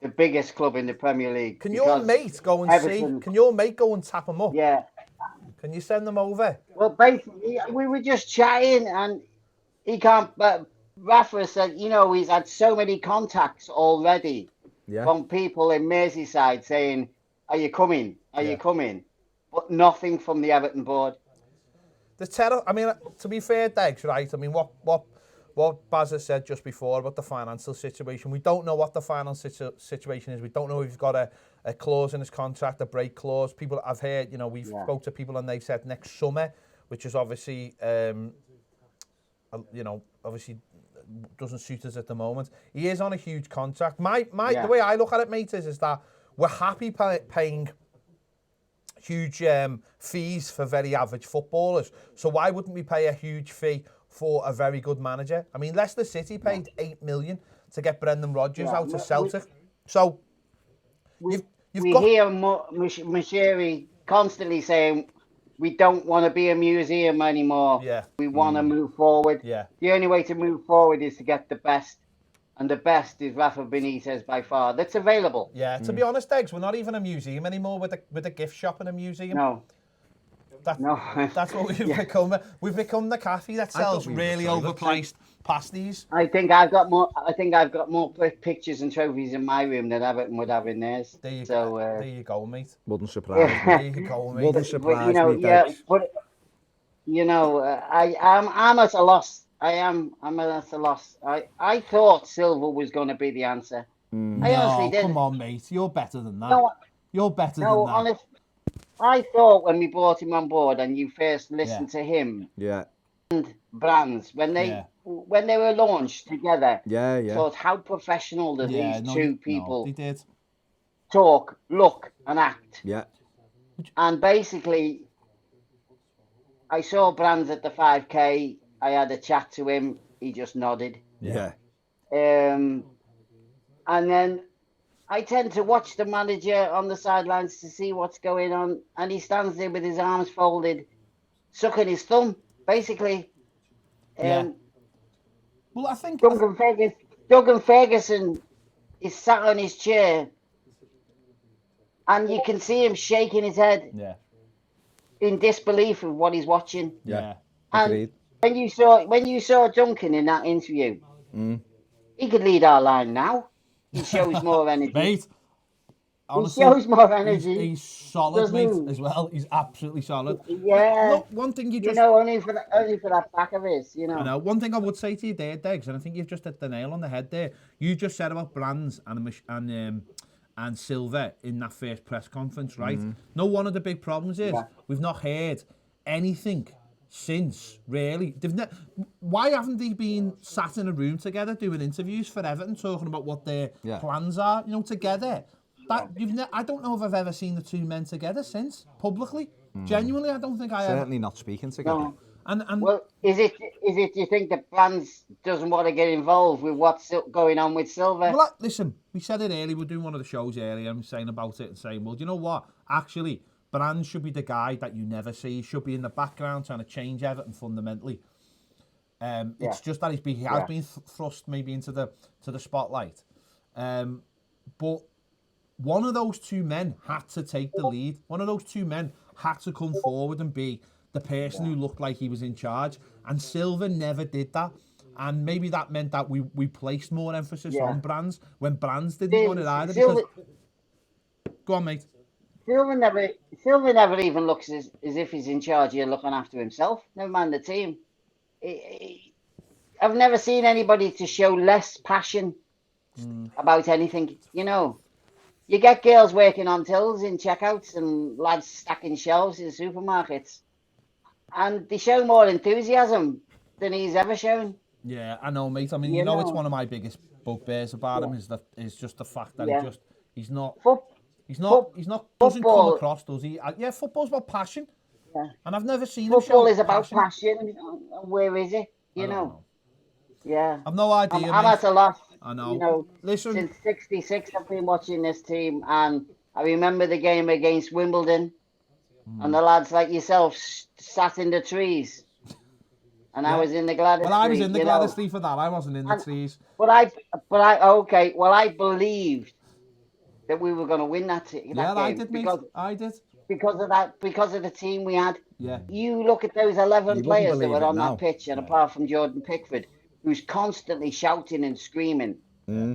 the biggest club in the Premier League. Can your because mate go and Everton- see? Can your mate go and tap him up? Yeah. Can you send them over? Well, basically, we were just chatting, and he can't. But Rafa said, he's had so many contacts already Yeah. from people in Merseyside saying, "Are you coming? Are Yeah. you coming?" But nothing from the Everton board. I mean, to be fair, Degs, right? I mean, what Baz has said just before about the financial situation, we don't know what the financial situation is. We don't know if he's got a clause in his contract, a break clause. People, I've heard, we've spoke to people and they said next summer, which is obviously, obviously doesn't suit us at the moment. He is on a huge contract. The way I look at it, mate, is that we're happy paying huge fees for very average footballers. So why wouldn't we pay a huge fee for a very good manager? I mean, Leicester City paid 8 million to get Brendan Rodgers out of Celtic. So We you've got hear Moshiri constantly saying, "We don't want to be a museum anymore. Yeah. We want to move forward. Yeah. The only way to move forward is to get the best, and the best is Rafa Benitez by far. That's available." Yeah, to be honest, Eggs, we're not even a museum anymore with a gift shop and a museum. No. No. That's what we've become. We've become the cafe that sells we were really toilets. overpriced pasties. I think I've got more pictures and trophies in my room than Everton would have in theirs. There you So, go. There you go, mate. Wouldn't surprise me. There you go, mate. Wouldn't but surprise me, yeah, Degs. but I'm at a loss. I'm at a loss. I thought Silva was going to be the answer. I honestly did. Come on, mate. You're better than that. No, You're better no, than that. honest. I thought when we brought him on board and you first listened to him, Yeah. Brands, when they were launched together, Yeah, yeah. thought how professional do these two people they did. talk, look, and act. Yeah. And basically, I saw Brands at the 5K. I had a chat to him. He just nodded. Yeah. And then I tend to watch the manager on the sidelines to see what's going on. And he stands there with his arms folded, sucking his thumb, basically. Yeah. Well, I think Duncan Ferguson is sat on his chair. And you can see him shaking his head in disbelief of what he's watching. Yeah. And Agreed. when you saw Duncan in that interview, he could lead our line now. He shows more energy. Mate, honestly, he shows more energy. He's solid, Doesn't mate, he? as well. He's absolutely solid. Yeah. Look, one thing you just... only for that back of his, I know. One thing I would say to you there, Degs, and I think you've just hit the nail on the head there. You just said about Brands and Silva in that first press conference, right? No, one of the big problems is we've not heard anything since, really. Why haven't they been sat in a room together doing interviews for Everton, talking about what their plans are, together? I don't know if I've ever seen the two men together since, publicly. Genuinely, I don't think I have. Certainly not speaking together. No. And Well, is it? Do you think the Brands doesn't want to get involved with what's going on with Silver? well, listen, we said it earlier. We're doing one of the shows earlier and saying about it and saying, well, do you know what? Actually, Brand should be the guy that you never see. He should be in the background trying to change Everton fundamentally. It's just that he has been thrust maybe into the spotlight. But one of those two men had to take the lead. One of those two men had to come forward and be the person who looked like he was in charge. And Silver never did that. And maybe that meant that we placed more emphasis on Brands when Brands didn't want it either. Silver, Go on, mate. Silver never even looks as if he's in charge here looking after himself. Never mind the team. I've never seen anybody to show less passion about anything. You know, you get girls working on tills in checkouts and lads stacking shelves in supermarkets, and they show more enthusiasm than he's ever shown. Yeah, I know, mate. I mean, you know, it's one of my biggest bugbears about him is just the fact that he's not doesn't come across, does he? Yeah, football's about passion. Yeah. And I've never seen him show football is about passion. Where is it? You know. Yeah. I've no idea. I'm at a loss. I know. You know, listen, since '66, I've been watching this team, and I remember the game against Wimbledon, and the lads like yourself sat in the trees, and I was in the Gladys. Well, I was in the Gladys tree for that. I wasn't in the trees. But I believed that we were going to win that game. Yeah, I did, mate. I did. Because of the team we had. Yeah. You look at those 11 players that were on that pitch, and apart from Jordan Pickford, who's constantly shouting and screaming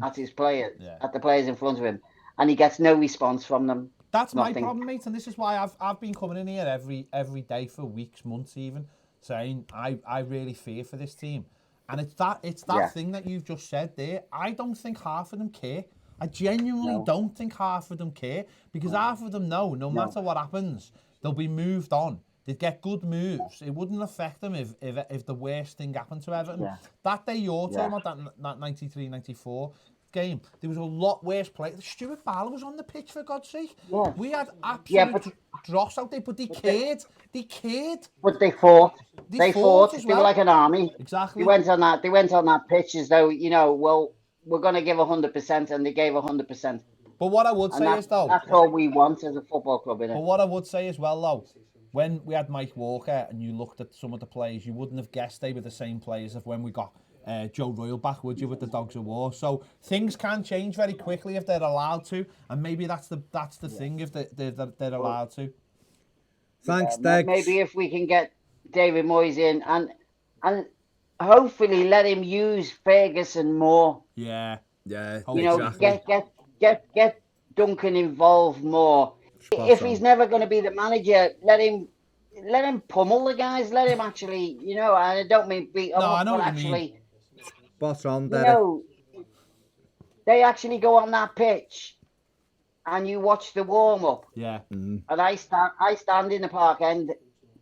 at his players, at the players in front of him, and he gets no response from them. That's my problem, mate, and this is why I've been coming in here every day for weeks, months even, saying I really fear for this team. And it's that thing that you've just said there. I don't think half of them care. I genuinely don't think half of them care, because half of them know no matter what happens, they'll be moved on. They'd get good moves. It wouldn't affect them if the worst thing happened to Everton. Yeah. That day you're talking about, that 93-94 game, there was a lot worse play. Stuart Barlow was on the pitch, for God's sake. Yeah. We had absolute dross out there, but they cared. They cared. But they fought. They fought. As They were like an army. Exactly. They went on that pitch as though, you know, well, we're going to give 100%, and they gave 100%. But what I would say is, though, that's all we want as a football club, innit? But what I would say as well, though, when we had Mike Walker and you looked at some of the players, you wouldn't have guessed they were the same players of when we got Joe Royle back, would you, with the Dogs of War? So things can change very quickly if they're allowed to, and maybe that's the thing if they're allowed to. Thanks, Dex. Maybe if we can get David Moyes in and hopefully let him use Ferguson more. Yeah. You know, get Duncan involved more. If he's never going to be the manager, let him pummel the guys. Let him actually, you know. And I don't mean beat them up, but actually, spot on, you know, they actually go on that pitch, and you watch the warm up. Yeah. And I stand in the park end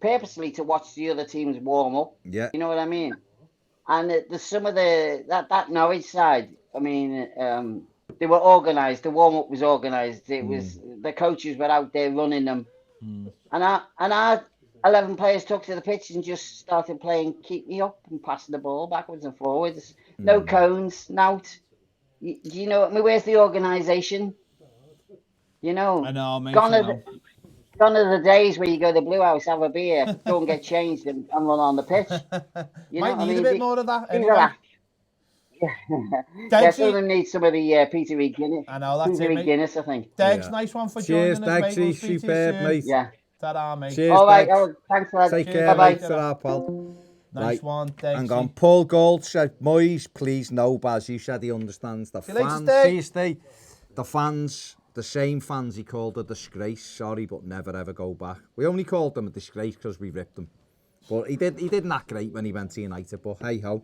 purposely to watch the other teams warm up. Yeah. You know what I mean? And some of that Norwich side, I mean, they were organised. The warm up was organised. It was the coaches were out there running them, and our 11 players took to the pitch and just started playing keep me up and passing the ball backwards and forwards. No cones, nout. Do you know? I mean, where's the organisation? You know, I know, mate. Gone are the days where you go to the Blue House, have a beer, go and get changed, and run on the pitch. You might know, need a bit more of that. Anyway. Definitely need some of the Peter Reid Guinness. I know, that's Peter Reid Guinness, I think. Degs, nice one for joining us, mate. Superb, mate. Yeah. Ta-da, mate. Cheers, all right, Degs. Thanks for that. Take care, mate. Ta-ra, pal. Nice one, Degs. Hang on, Paul Gold said, Moyes, please no, Baz. You said he understands the fans. See you, Steve. The fans, the same fans he called a disgrace. Sorry, but never ever go back. We only called them a disgrace because we ripped them. But he didn't act great when he went to United, but hey-ho.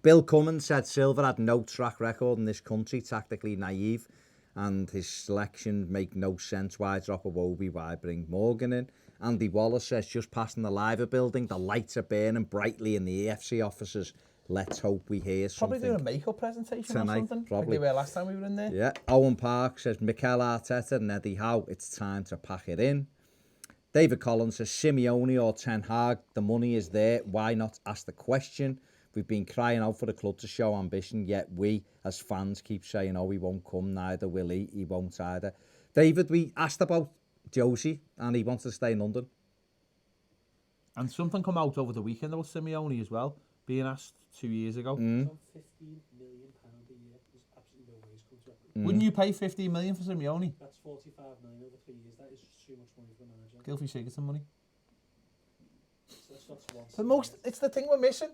Bill Cummins said Silver had no track record in this country, tactically naive, and his selection make no sense. Why drop Iwobi? Why bring Morgan in? Andy Wallace says, just passing the Liver building, the lights are burning brightly in the EFC offices. Let's hope we hear something. Probably do a makeup presentation tonight, or something. Probably. Like they were last time we were in there. Yeah. Owen Park says, Mikel Arteta and Eddie Howe, it's time to pack it in. David Collins says, Simeone or Ten Hag, the money is there. Why not ask the question? We've been crying out for the club to show ambition, yet we, as fans, keep saying, oh, he won't come, neither will he won't either. David, we asked about Josie, and he wants to stay in London. And something come out over the weekend about Simeone as well, being asked 2 years ago. It's on £15 million a year. There's absolutely no way he's come to it. Wouldn't you pay 15 million for Simeone? That's 45 million over 3 years. That is just too much money for a manager. Gylfi Sigurdsson money. That's not The most, it's the thing we're missing.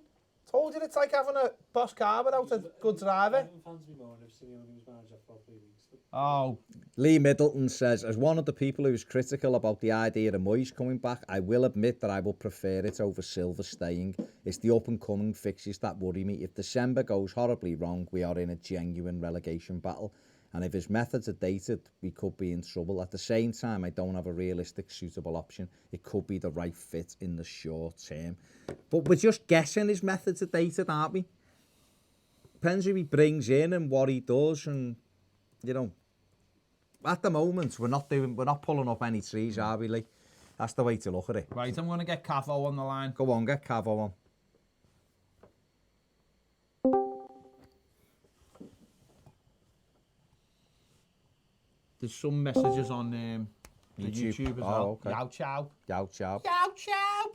Told you it's like having a Bosch car without a good driver. Fans be moaning if Simeone was manager for 3 weeks. Oh, Lee Middleton says, as one of the people who's critical about the idea of Moyes coming back, I will admit that I will prefer it over Silva staying. It's the up-and-coming fixes that worry me. If December goes horribly wrong, we are in a genuine relegation battle. And if his methods are dated, we could be in trouble. At the same time, I don't have a realistic, suitable option. It could be the right fit in the short term. But we're just guessing his methods are dated, aren't we? Depends who he brings in and what he does, and, you know, at the moment, we're not pulling up any trees, are we, Lee? That's the way to look at it. right, I'm going to get Cavo on the line. Go on, get Cavo on. There's some messages on the YouTube. YouTube as Oh, well. okay. Yow chow. Yow chow. Yow chow.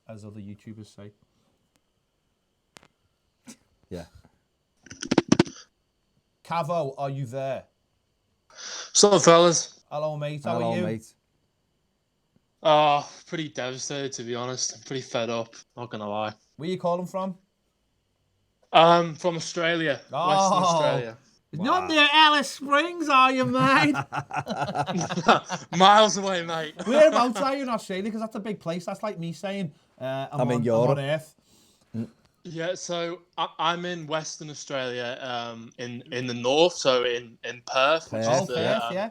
As other YouTubers say. Yeah. Cavo, are you there? So, fellas, Hello, mate. How Hello, are you? mate. pretty devastated, to be honest. I'm pretty fed up, not gonna lie. Where you calling from? From Australia, Western Oh. Australia. Not near Alice Springs, are you, mate? Miles away, mate. Whereabouts are you in Australia? Because that's a big place. That's like me saying I'm in on Europe. Earth. Yeah, so I'm in Western Australia, in the north, so in Perth. Which Oh, is the, Perth, yeah.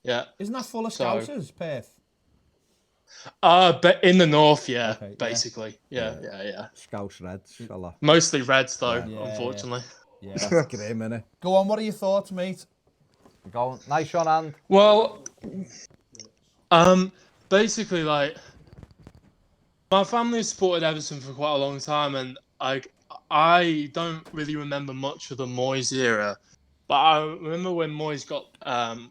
Yeah. Isn't that full of So- Scousers, Perth? But in the north, yeah, Okay, yeah. basically. Yeah. Scouse Reds, fella. Mostly Reds, though, Yeah. unfortunately. Yeah. That's grim, innit? Go on, what are your thoughts, mate? Go on. Nice on hand. Well, basically, like, my family has supported Everton for quite a long time, and I don't really remember much of the Moyes era, but I remember when Moyes got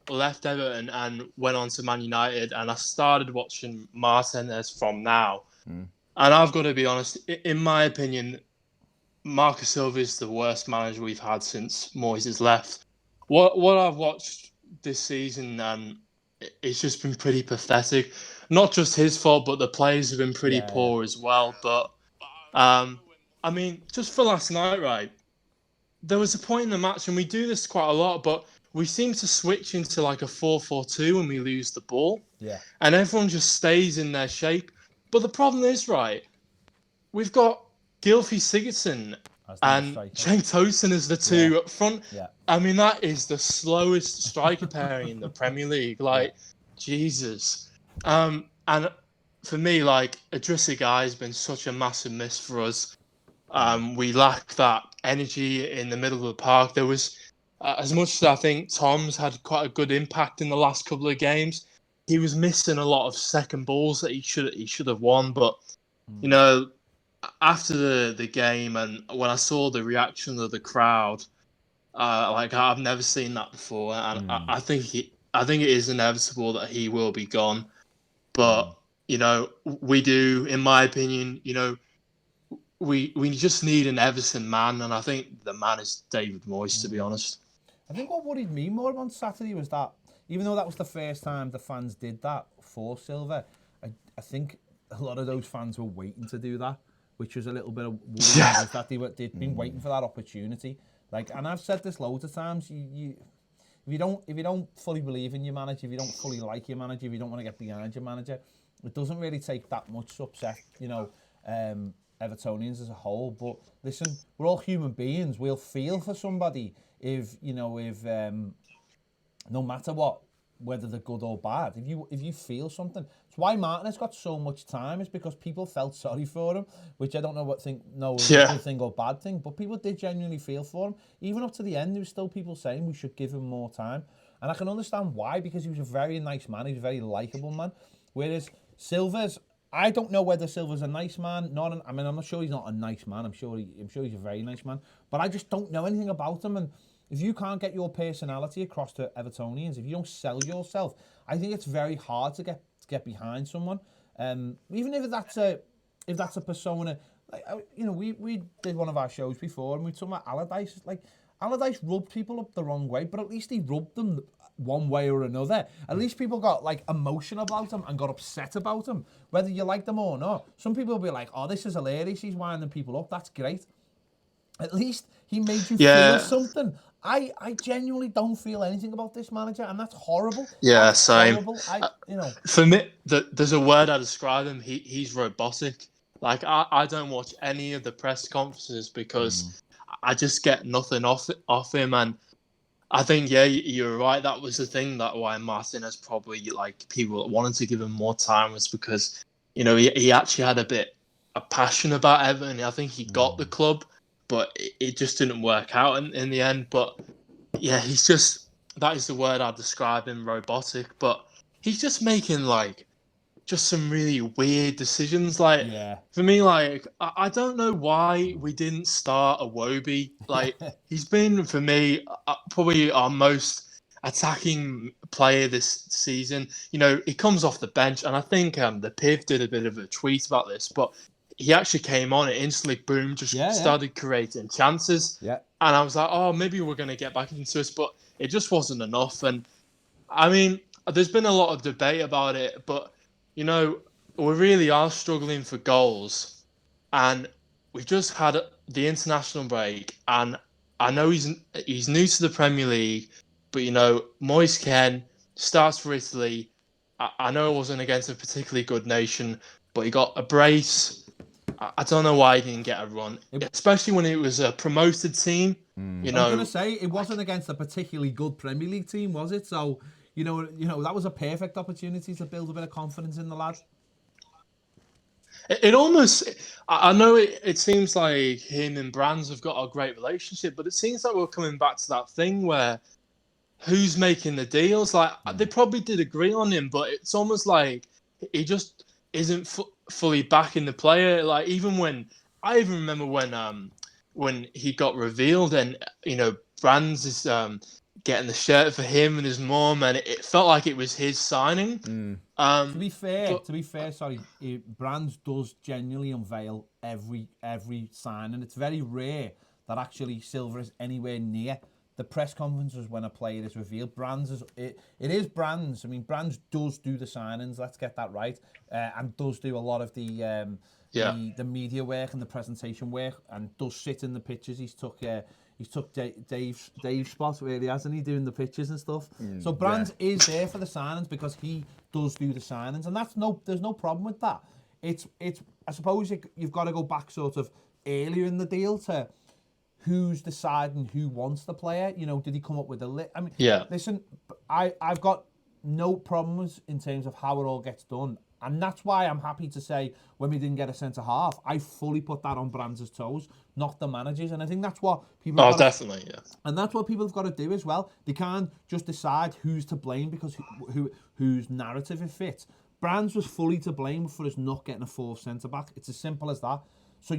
left Everton and went on to Man United, and I started watching Martinez from now. And I've got to be honest, in my opinion, Marcus Silva is the worst manager we've had since Moyes has left. What I've watched this season, it's just been pretty pathetic. Not just his fault, but the players have been pretty poor as well. But I mean, just for last night, right? There was a point in the match, and we do this quite a lot, but we seem to switch into like a 4-4-2 when we lose the ball. Yeah. And everyone just stays in their shape. But the problem is, right, we've got Gylfi Sigurdsson As the and striker. Cenk Tosun as the two up front. Yeah. I mean, that is the slowest striker pairing in the Premier League. Like, Jesus. And for me, like, Idrissa Gueye has been such a massive miss for us. We lack that energy in the middle of the park. There was, as much as I think Tom's had quite a good impact in the last couple of games, he was missing a lot of second balls that he should have won. But, you know, after the game and when I saw the reaction of the crowd, like, I've never seen that before, and I think it is inevitable that he will be gone. But you know, we do, in my opinion, you know, we just need an Everton man, and I think the man is David Moyes, to be honest. I think what worried me more on Saturday was that, even though that was the first time the fans did that for Silva, I think a lot of those fans were waiting to do that, which was a little bit of worrying, was that they'd been waiting for that opportunity. Like, and I've said this loads of times, if you don't fully believe in your manager, if you don't fully like your manager, if you don't want to get behind your manager, it doesn't really take that much to upset, you know, Evertonians as a whole. But listen, we're all human beings. We'll feel for somebody if no matter what, whether they're good or bad. If you feel something, it's why Martin has got so much time. Is because people felt sorry for him, which I don't know is a good thing or bad thing, but people did genuinely feel for him. Even up to the end, there was still people saying we should give him more time, and I can understand why, because he was a very nice man. He was a very likable man. Whereas Silva's, I don't know whether Silva's a nice man. I mean, I'm not sure he's not a nice man. I'm sure he's a very nice man. But I just don't know anything about him. And if you can't get your personality across to Evertonians, if you don't sell yourself, I think it's very hard to get behind someone. Even if that's a persona. Like, we did one of our shows before and we talked about Allardyce. Like, Allardyce rubbed people up the wrong way, but at least he rubbed them one way or another. At least people got like emotion about him and got upset about him, whether you like them or not. Some people will be like, "Oh, this is hilarious. He's winding people up. That's great." At least he made you feel something. I genuinely don't feel anything about this manager, and that's horrible. Yeah, that's same. Horrible. For me, there's a word I describe him. He's robotic. Like, I don't watch any of the press conferences because I just get nothing off him. And I think, yeah, you're right. That was the thing that why Martinez probably, like, people wanted to give him more time was because, he actually had a bit of passion about Everton. I think he got the club, but it just didn't work out in the end. But, yeah, that is the word I'd describe him, robotic. But he's just making, like, just some really weird decisions. Like, for me, like, I don't know why we didn't start Iwobi. Like, he's been, for me, probably our most attacking player this season. He comes off the bench, and I think the Piv did a bit of a tweet about this, but he actually came on and instantly, boom, started creating chances. Yeah. And I was like, oh, maybe we're going to get back into this, but it just wasn't enough. And, I mean, there's been a lot of debate about it, but we really are struggling for goals, and we've just had the international break, and I know he's new to the Premier League, but Moise Kean starts for Italy. I know it wasn't against a particularly good nation, but he got a brace. I don't know why he didn't get a run, especially when it was a promoted team. I was going to say, it wasn't against a particularly good Premier League team, was it? So, that was a perfect opportunity to build a bit of confidence in the lad. It almost, I know it seems like him and Brands have got a great relationship, but it seems like we're coming back to that thing where who's making the deals? Like, they probably did agree on him, but it's almost like he just isn't fully backing the player. Like, I even remember when he got revealed and, Brands is getting the shirt for him and his mum, and it felt like it was his signing. To be fair, sorry, Brands does genuinely unveil every sign, and it's very rare that actually Silva is anywhere near the press conferences when a player is revealed. It is Brands. I mean, Brands does do the signings. Let's get that right, and does do a lot of the media work and the presentation work, and does sit in the pitches. He's took Dave's spot, really, hasn't he, doing the pitches and stuff. So Brands is there for the signings because he does do the signings, and there's no problem with that. It's I suppose you've got to go back sort of earlier in the deal to who's deciding who wants the player. Did he come up with a list? I mean, listen, I've got no problems in terms of how it all gets done. And that's why I'm happy to say when we didn't get a centre-half, I fully put that on Brands' toes, not the managers. And I think that's what people... definitely, yeah. And that's what people have got to do as well. They can't just decide who's to blame because whose narrative it fits. Brands was fully to blame for us not getting a fourth centre-back. It's as simple as that. So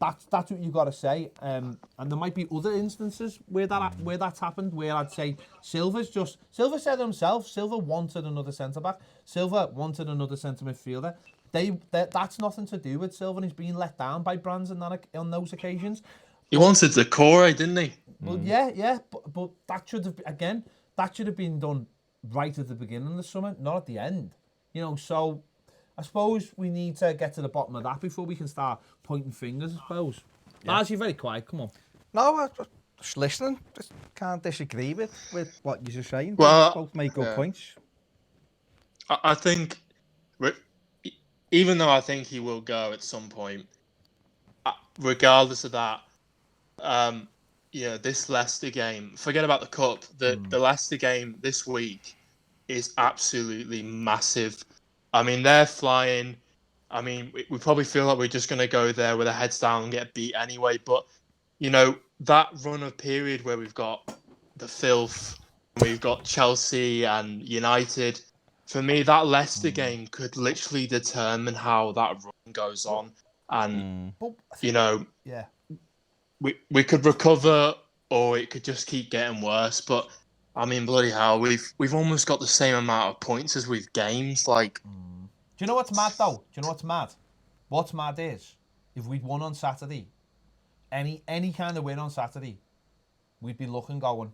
that's what you've got to say. And there might be other instances where that's happened, where I'd say Silva said himself, Silva wanted another centre-back. Silva wanted another centre midfielder. That's nothing to do with Silva, and he's being let down by Brands on those occasions. He wanted the core, didn't he? Well, yeah, but that should have been done right at the beginning of the summer, not at the end. So I suppose we need to get to the bottom of that before we can start pointing fingers, I suppose. Yeah. You're very quiet, come on. No, I'm just listening. Just can't disagree with what you're saying. Well, both make good points. I think, even though I think he will go at some point, regardless of that, this Leicester game, forget about the Cup, the Leicester game this week is absolutely massive. I mean, they're flying. I mean, we probably feel like we're just going to go there with our heads down and get beat anyway. But, that run of period where we've got the filth, we've got Chelsea and United, for me, that Leicester game could literally determine how that run goes on. And, you know, Yeah. we could recover or it could just keep getting worse. But, I mean, bloody hell, we've almost got the same amount of points as with games. Like, Do you know what's mad, though? Do you know what's mad? What's mad is, if we'd won on Saturday, any kind of win on Saturday, we'd be looking going,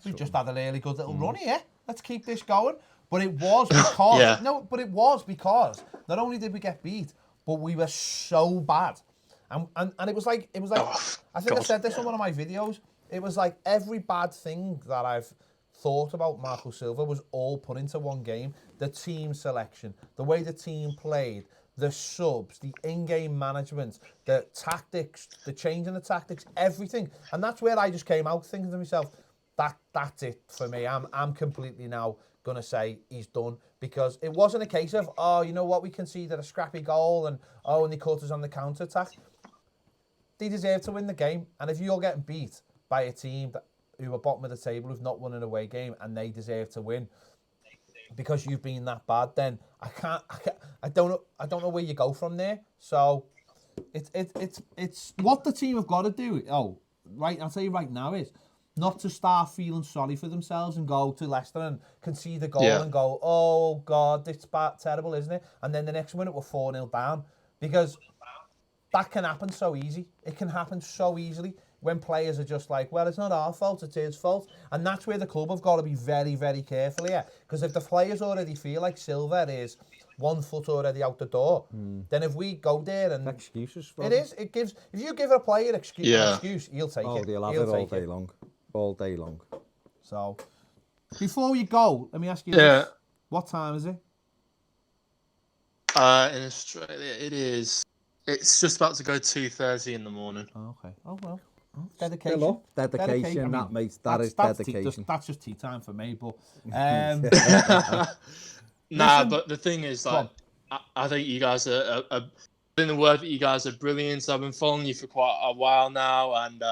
we just had a really good little run here. Let's keep this going. But it was because not only did we get beat, but we were so bad. And it was like I think I said this on one of my videos. It was like every bad thing that I've thought about Marco Silva was all put into one game. The team selection, the way the team played, the subs, the in-game management, the tactics, the change in the tactics, everything. And that's where I just came out thinking to myself, that's it for me. I'm completely now going to say he's done, because it wasn't a case of, oh, you know what, we conceded a scrappy goal and they caught us on the counter-attack. They deserve to win the game. And if you're getting beat by a team who are bottom of the table, who've not won an away game, and they deserve to win because you've been that bad, then I don't know where you go from there. So it's what the team have got to do. I'll tell you right now is not to start feeling sorry for themselves and go to Leicester and concede a goal and go, oh God, it's bad, terrible, isn't it? And then the next minute we're 4-0 down, because that can happen so easy. It can happen so easily when players are just like, well, it's not our fault, it's his fault. And that's where the club have got to be very, very careful here. Because if the players already feel like Silva is 1 foot already out the door, then if we go there and... Excuses for it gives... If you give a player an excuse, he'll take it. They'll have it all day long. All day long. So, before we go, let me ask you this. What time is it? In Australia, it's just about to go 2:30 in the morning. Oh, okay. Oh, well. Dedication. Still up. Dedication, that, mate. That's dedication. That's just tea time for me, but... But the thing is, like, I think you guys are in the word that you guys are brilliant. I've been following you for quite a while now, and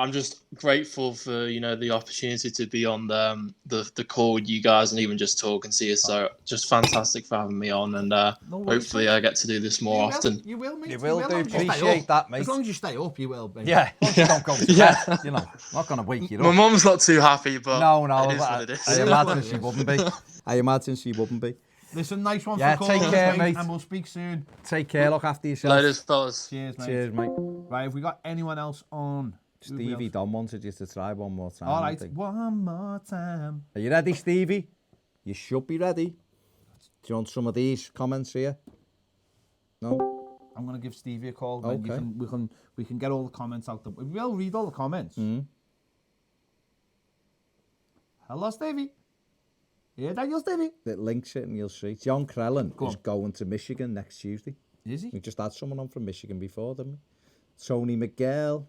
I'm just grateful for, you know, the opportunity to be on the call with you guys and even just talk and see you. So just fantastic for having me on, and hopefully I get to do this more often. You will, mate. You will do. Appreciate that, mate. As long as you stay up, you will, mate. Yeah. As long as you don't go to bed, you know. Not going to wake you up. My mum's not too happy, but no, it is what it is. I imagine she wouldn't be. Listen, nice one for calling take care, us, mate. And we'll speak soon. Take care. Look after yourself. Later, fellas. Cheers, mate. Cheers, mate. Right, have we got anyone else on? Stevie Don wanted you to try one more time. All right, one more time. Are you ready, Stevie? You should be ready. Do you want some of these comments here? No? I'm going to give Stevie a call. Okay. We can get all the comments out. We will read all the comments. Hello, Stevie. Yeah, Daniel Stevie. It links it and you'll see. John Crellin is going to Michigan next Tuesday. Is he? We just had someone on from Michigan before, didn't we? Tony McGill.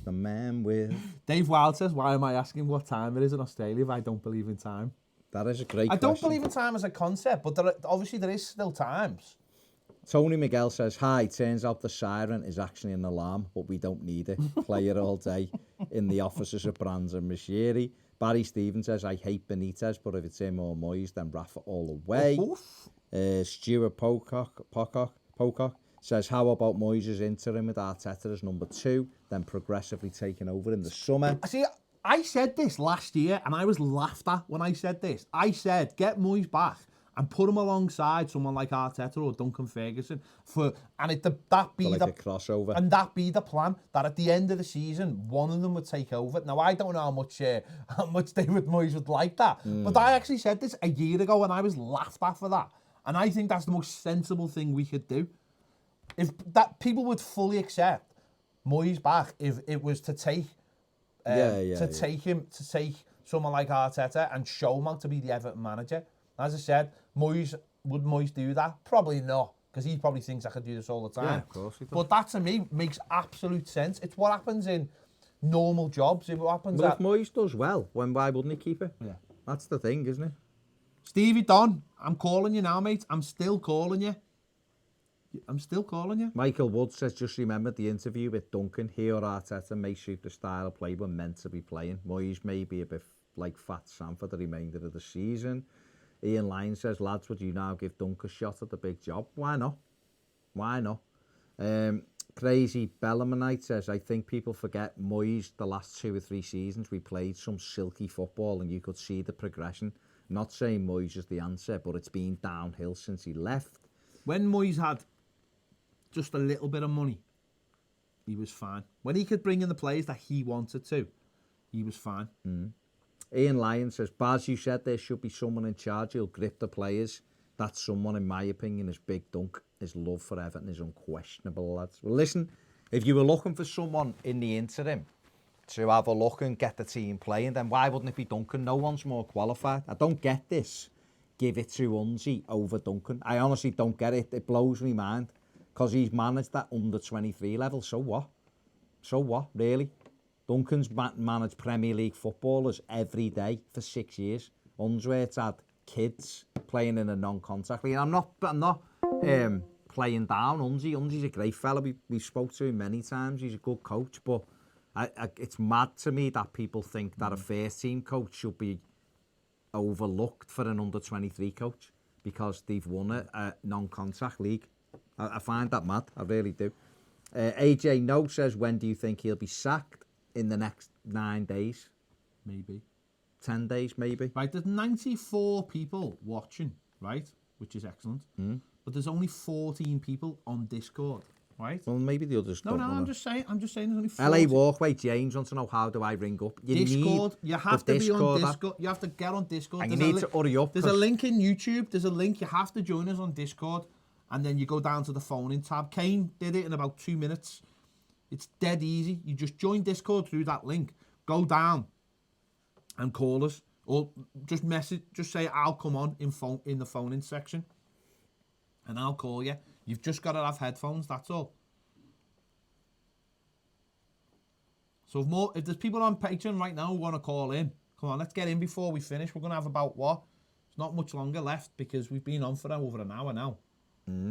The man with... Dave Wild says, why am I asking what time it is in Australia if I don't believe in time? That is a great question. I don't believe in time as a concept, but obviously there is still times. Tony Miguel says, hi, turns out the siren is actually an alarm, but we don't need it. Play it all day in the offices of Brands and Machiri. Barry Stevens says, I hate Benitez, but if it's him or Moyes, then Rafa all the way. Stuart Pocock says, how about Moyes' interim with Arteta as number 2, then progressively taking over in the summer? See, I said this last year, and I was laughed at when I said this. I said, get Moyes back and put him alongside someone like Arteta or Duncan Ferguson that be a crossover, and that be the plan. That at the end of the season, one of them would take over. Now I don't know how much David Moyes would like that, but I actually said this a year ago, and I was laughed at for that. And I think that's the most sensible thing we could do. If that people would fully accept Moyes back, if it was to take take someone like Arteta and show him how to be the Everton manager. As I said, would Moyes do that? Probably not, because he probably thinks I could do this all the time. Yeah, of course he does. But that to me makes absolute sense. It's what happens in normal jobs. If Moyes does well, why wouldn't he keep it? Yeah, that's the thing, isn't it? Stevie Don, I'm calling you now, mate. I'm still calling you. Michael Wood says, just remember the interview with Duncan. He or Arteta may suit the style of play we're meant to be playing. Moyes may be a bit like Fat Sam for the remainder of the season. Ian Lyons says, lads, would you now give Dunk a shot at the big job? Why not? Why not? Crazy Bellamanite says, I think people forget Moyes, the last 2 or 3 seasons, we played some silky football and you could see the progression. Not saying Moyes is the answer, but it's been downhill since he left. When Moyes had just a little bit of money, he was fine. When he could bring in the players that he wanted to, he was fine. Ian Lyon says, Baz, you said there should be someone in charge who'll grip the players. That someone, in my opinion, is Big Dunk. His love for Everton is unquestionable, lads. Well, listen, if you were looking for someone in the interim to have a look and get the team playing, then why wouldn't it be Duncan? No one's more qualified. I don't get this. Give it to Unzi over Duncan. I honestly don't get it. It blows my mind because he's managed that under 23 level. So what? So what, really? Duncan's managed Premier League footballers every day for 6 years. Unsworth's had kids playing in a non-contact league. I'm not playing down Unzi. Unzi's a great fella. We spoke to him many times. He's a good coach, but it's mad to me that people think that a first team coach should be overlooked for an under 23 coach because they've won a non-contact league. I find that mad. I really do. AJ No says, when do you think he'll be sacked? In the next 9 days? Maybe. 10 days, maybe. Right, there's 94 people watching, right? Which is excellent. But there's only 14 people on Discord, right? Well, maybe the others don't I'm wanna... just saying there's only 14. LA Walkway, James wants to know, how do I ring up? Discord. You have to be on Discord. You have to get on Discord. And you need to hurry up. There's a link in YouTube. There's a link. You have to join us on Discord. And then you go down to the phone-in tab. Kane did it in about 2 minutes. It's dead easy. You just join Discord through that link. Go down and call us. Or just message, just say, I'll come on in the phone-in section. And I'll call you. You've just got to have headphones, that's all. So if there's people on Patreon right now who want to call in, come on, let's get in before we finish. We're going to have about what? It's not much longer left because we've been on for over an hour now.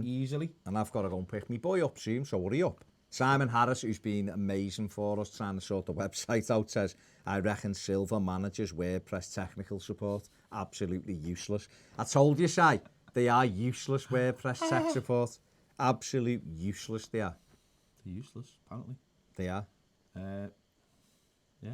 Easily. And I've got to go and pick my boy up soon, so hurry up. Simon Harris, who's been amazing for us trying to sort the website out, says, I reckon Silva manages WordPress technical support. Absolutely useless. I told you, Si, they are useless WordPress tech support. Absolute useless they are. They're useless, apparently. They are. Yeah.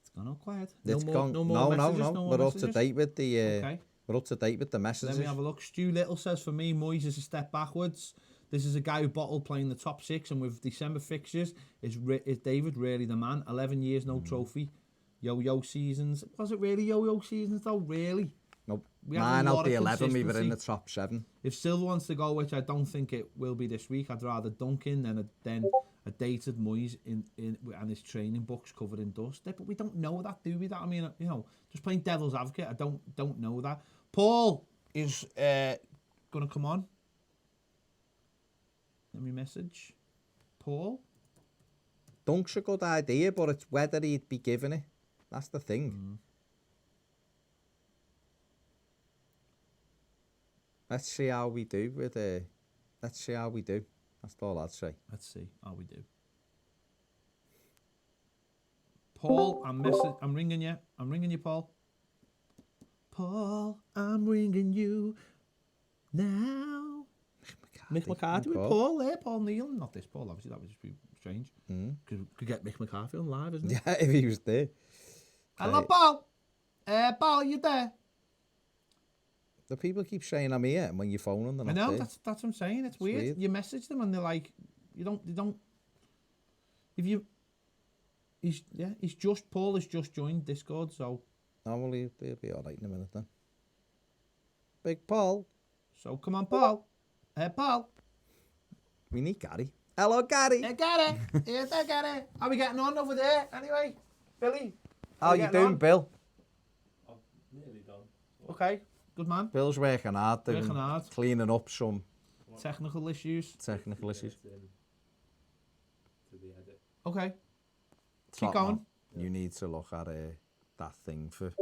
It's gone all quiet. It's no gone. more messages, No. more We're up messages? to date with the. Okay. We're up to date with the messages. Let me have a look. Stu Little says, for me, Moyes is a step backwards. This is a guy who bottled playing the top 6, and with December fixtures, is David really the man? 11 years, no trophy. Yo-yo seasons. Was it really yo-yo seasons, though? Really? Nope. We have a 9 lot out of the 11, we were in consistency. the top 7. If Silva wants to go, which I don't think it will be this week, I'd rather Duncan than a dated Moyes in and his training books covered in dust. But we don't know that, do we? That, I mean, you know, just playing devil's advocate, I don't know that. Paul is going to come on. Let me message Paul. Dunk's a good idea, but it's whether he'd be given it. That's the thing. Let's see how we do with let's see how we do. That's all I'd say. Let's see how we do. Paul, I'm ringing you. I'm ringing you, Paul. Paul, I'm ringing you now. Mick McCarthy with Paul there, Paul Neal. Not this Paul, obviously, that would just be strange. Could get Mick McCarthy on live, isn't it? Yeah, if he was there. Hello, Paul. Paul, you there? The people keep saying I'm here, and when you phone them, they're I not know, there. that's what I'm saying. It's weird. You message them and they're like, you don't. If you, he's just Paul has just joined Discord, so. Oh, well, he'll be all right in a minute then. Big Paul. So come on, Paul. Paul. We need Gary. Hello, Gary. Hey, Gary. Here's there, Gary. How are we getting on over there? Anyway, Billy. How you doing, Bill? I'm nearly done. Okay, good man. Bill's working hard, Working hard. cleaning up some Technical issues. technical issues. To the edit. Okay. Top Keep going. man. You need to look at that thing for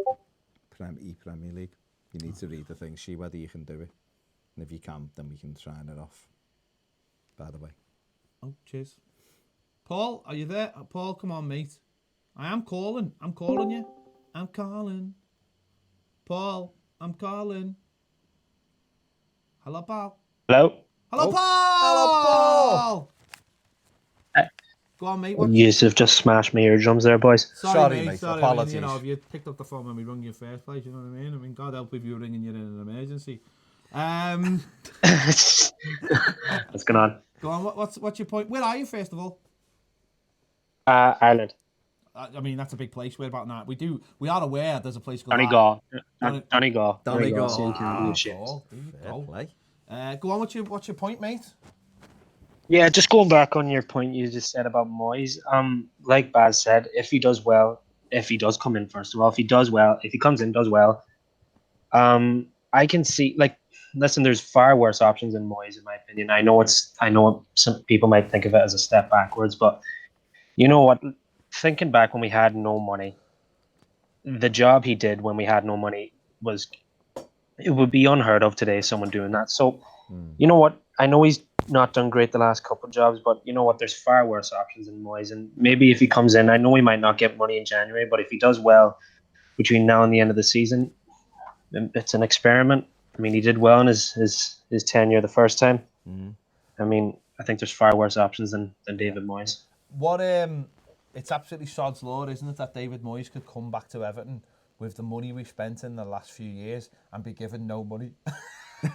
Premier League. You need to read the thing, see whether you can do it. And if you can, then we can sign it off. By the way. Oh, cheers. Paul, are you there? Paul, come on, mate. I am calling. I'm calling you. I'm calling. Paul, I'm calling. Hello, Paul. Hello? Hello, Oh. Paul! Hello, Paul! Go on, mate. Yous have just smashed my eardrums there, boys. Sorry, mate. Sorry. I mean, Apologies. you know, if you picked up the phone when we rung you first place, you know what I mean? I mean, God help if you were ringing you in an emergency. What's going on? Go on. What's your point? Where are you, first of all? Ireland. I mean, that's a big place. Where about now? We are aware there's a place called Donegal. Don- Donegal. Donegal. Same county as shit. Paul, there you Fair go. play. Go on. What's your point, mate? Yeah, just going back on your point you just said about Moyes. Like Baz said, if he does well, if he does come in first of all, if he comes in, does well, I can see listen, there's far worse options than Moyes in my opinion. I know some people might think of it as a step backwards, but you know what? Thinking back when we had no money, the job he did when we had no money it would be unheard of today, someone doing that. So, you know what? I know he's not done great the last couple of jobs, but you know what? There's far worse options than Moyes. And maybe if he comes in, I know he might not get money in January, but if he does well between now and the end of the season, it's an experiment. I mean, he did well in his tenure the first time. I mean, I think there's far worse options than David Moyes. What it's absolutely sod's law, isn't it, that David Moyes could come back to Everton with the money we've spent in the last few years and be given no money.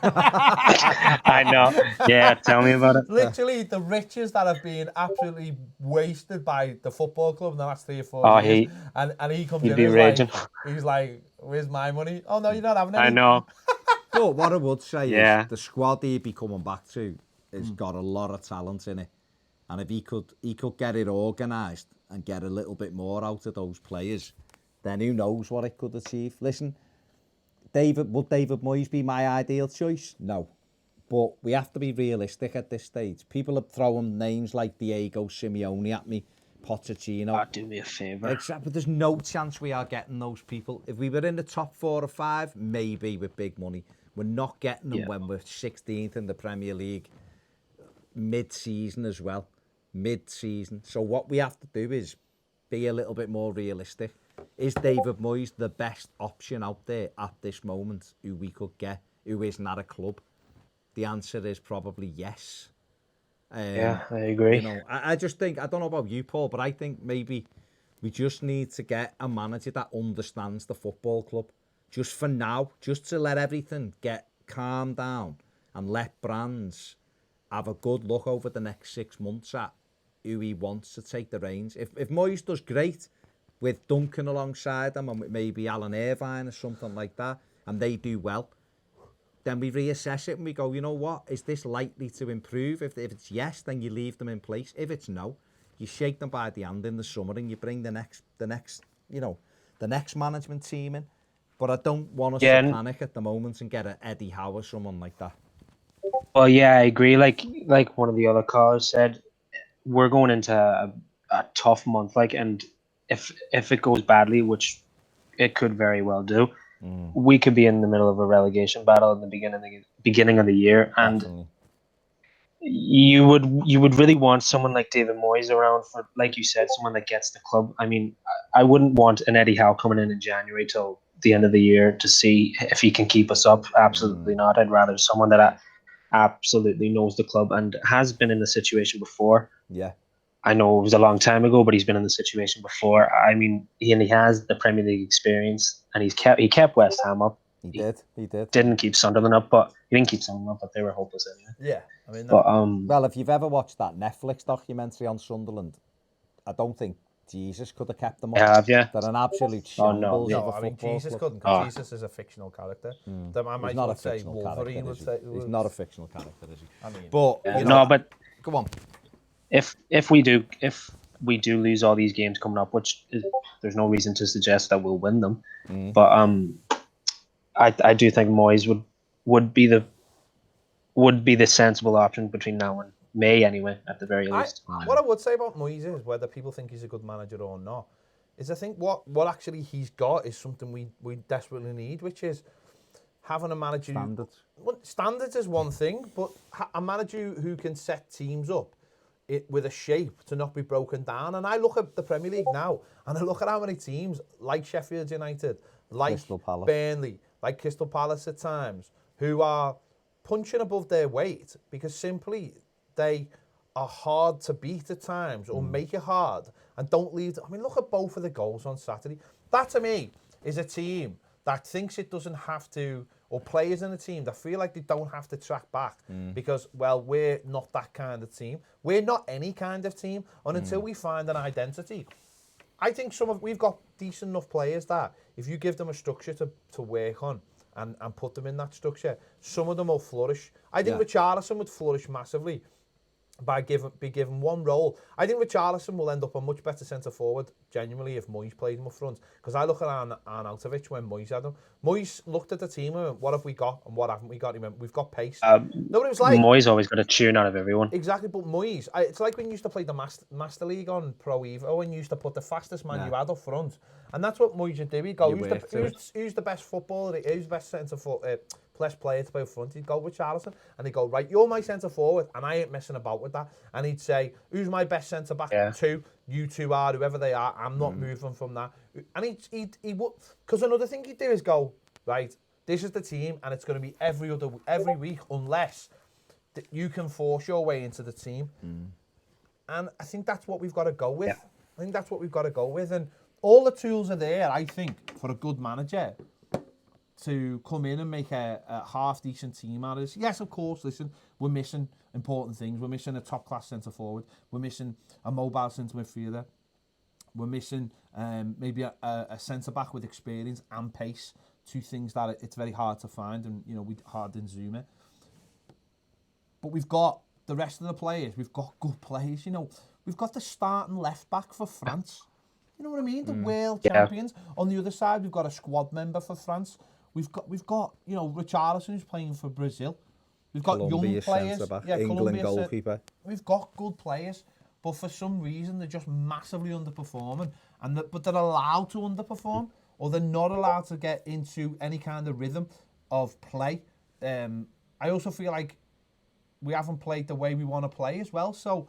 I know. Yeah, tell me about it. Literally, the riches that have been absolutely wasted by the football club in the last 3 or 4 years. And he comes in and he's like, where's my money? Oh, no, you're not having any. I know. But what I would say Yeah. is the squad he'd be coming back to has got a lot of talent in it. And if he could get it organised and get a little bit more out of those players, then who knows what it could achieve. Listen, would David Moyes be my ideal choice? No. But we have to be realistic at this stage. People are throwing names like Diego Simeone at me, Pochettino. Do me a favour. Except, but there's no chance we are getting those people. If we were in the top 4 or 5, maybe with big money. We're not getting them when we're 16th in the Premier League. Mid-season as well. Mid-season. So what we have to do is be a little bit more realistic. Is David Moyes the best option out there at this moment who we could get, who isn't at a club? The answer is probably yes. Yeah, I agree. You know, I just think, I don't know about you, Paul, but I think maybe we just need to get a manager that understands the football club. Just for now, just to let everything get calmed down and let Brands have a good look over the next 6 months at who he wants to take the reins. If Moyes does great with Duncan alongside him and with maybe Alan Irvine or something like that, and they do well, then we reassess it and we go, you know what, is this likely to improve? If it's yes, then you leave them in place. If it's no, you shake them by the hand in the summer and you bring the next management team in. But I don't want us to panic at the moment and get an Eddie Howe or someone like that. Well, yeah, I agree. Like one of the other callers said, we're going into a tough month. And if it goes badly, which it could very well do, we could be in the middle of a relegation battle in the beginning of the year, and Definitely. you would really want someone like David Moyes around for, like you said, someone that gets the club. I mean, I wouldn't want an Eddie Howe coming in January till the end of the year to see if he can keep us up. Absolutely not. I'd rather someone that absolutely knows the club and has been in the situation before. Yeah. I know it was a long time ago, but he's been in the situation before. I mean, he has the Premier League experience, and he kept West Ham up. He did. Didn't keep Sunderland up, but they were hopeless anyway. Yeah, I mean. Well, if you've ever watched that Netflix documentary on Sunderland, I don't think Jesus could have kept them up. Have you? They're an absolute shambles of a I mean, football Jesus club. couldn't, because Jesus is a fictional character. I might He's not a say fictional Wolverine character, would is say. he? He's not a fictional character, is he? I mean, but you know, no, but come on. If we do lose all these games coming up, there's no reason to suggest that we'll win them. But I do think Moyes would be the sensible option between now and May anyway, at the very least. What I would say about Moyes is, whether people think he's a good manager or not, is I think what actually he's got is something we desperately need, which is having a manager. Standards. Standards is one thing, but a manager who can set teams up with a shape to not be broken down. And I look at the Premier League now, and I look at how many teams like Sheffield United, like Crystal Palace. Burnley, like Crystal Palace at times, who are punching above their weight because simply they are hard to beat at times or make it hard and don't leave. I mean, look at both of the goals on Saturday. That to me is a team that thinks it doesn't have to, or players in the team that feel like they don't have to track back because, well, we're not that kind of team. We're not any kind of team. And until we find an identity, I think we've got decent enough players that if you give them a structure to work on and put them in that structure, some of them will flourish. I think Richarlison would flourish massively by be given one role. I think Richarlison will end up a much better centre forward, genuinely, if Moyes played him up front. Because I look at Arnautovic when Moyes had him. Moyes looked at the team and went, what have we got and what haven't we got? He went, we've got pace. Nobody was like... Moyes always got a tune out of everyone. Exactly, but Moyes, it's like when you used to play the Master League on Pro Evo and you used to put the fastest man you had up front. And that's what Moyes would do. He'd go, who's the best footballer, who's the best best player to play up front? He'd go with Richarlison and he'd go, right, you're my centre forward and I ain't messing about with that. And he'd say, who's my best centre back? Two, you two are, whoever they are, I'm not moving from that. And he would, because another thing he'd do is go, right, this is the team and it's going to be every week unless you can force your way into the team. And I think that's what we've got to go with. I think that's what we've got to go with. And all the tools are there, I think, for a good manager to come in and make a half-decent team out of this. Yes, of course, listen, we're missing important things. We're missing a top-class centre-forward. We're missing a mobile centre midfielder. We're missing maybe a centre-back with experience and pace, two things that it's very hard to find and, hard in Zuma. But we've got the rest of the players. We've got good players, We've got the starting left-back for France. You know what I mean? The world champions. On the other side, we've got a squad member for France. We've got Richarlison who's playing for Brazil. We've got Colombia young players. Centre-back, Yeah, England goalkeeper. We've got good players, but for some reason they're just massively underperforming. But they're allowed to underperform, or they're not allowed to get into any kind of rhythm of play. I also feel like we haven't played the way we want to play as well. So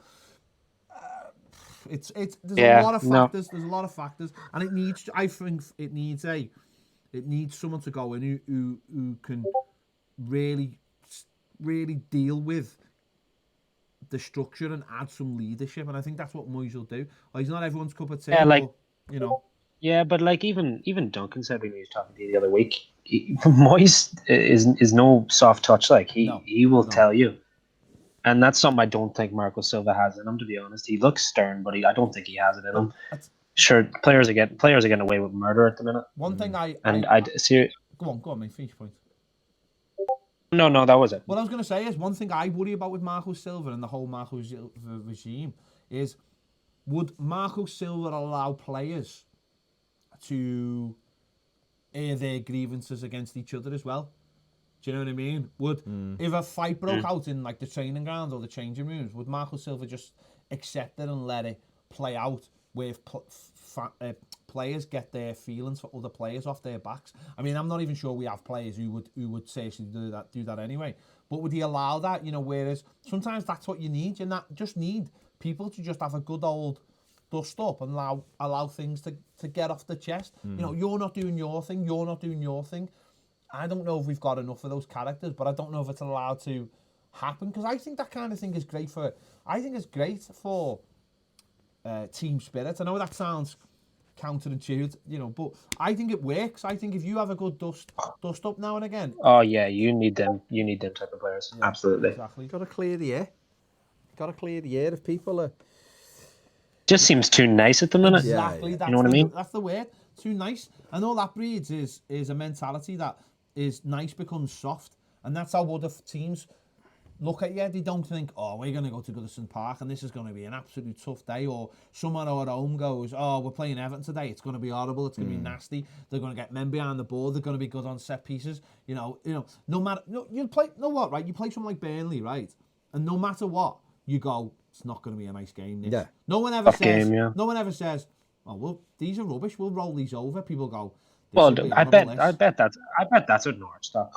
there's a lot of factors. There's a lot of factors, and I think it needs someone to go in who can really deal with the structure and add some leadership. And I think that's what Moyes will do. He's not everyone's cup of tea. But, Yeah, but like even Duncan said when he was talking to you the other week, Moyes is no soft touch. Like he will tell you. And that's something I don't think Marco Silva has in him, to be honest. He looks stern, but I don't think he has it in him. Sure, players are getting away with murder at the minute. One thing I see. Go on, mate. Finish your point. No, that was it. What I was going to say is one thing I worry about with Marco Silva and the whole Marco Silva regime is, would Marco Silva allow players to air their grievances against each other as well? Do you know what I mean? If a fight broke out in like the training ground or the changing rooms, would Marco Silva just accept it and let it play out where players get their feelings for other players off their backs? I mean, I'm not even sure we have players who would seriously do that anyway. But would he allow that? Whereas sometimes that's what you need. You just need people to just have a good old dust up and allow things to get off the chest. You're not doing your thing. You're not doing your thing. I don't know if we've got enough of those characters, but I don't know if it's allowed to happen, because I think that kind of thing is great for. I think it's great for team spirit. I know that sounds counterintuitive, but I think it works. I think if you have a good dust up now and again. Oh yeah, you need them. You need them type of players. Yeah, absolutely. Exactly. Got to clear the air. Got to clear the air if people are. Just seems too nice at the minute. Exactly. You know what I mean? That's the word. Too nice, and all that breeds is a mentality that is nice becomes soft, and that's how other teams look at you. They don't think, oh, we're going to go to Goodison Park and this is going to be an absolute tough day, or someone at home goes, oh, we're playing Everton today, it's going to be horrible, it's going to be nasty, they're going to get men behind the ball, they're going to be good on set pieces, no matter, you play, right, you play something like Burnley, right, and no matter what, you go, it's not going to be a nice game, this. Yeah. No one ever says, oh, well, these are rubbish, we'll roll these over. People go, well, I bet that's what Norwich thought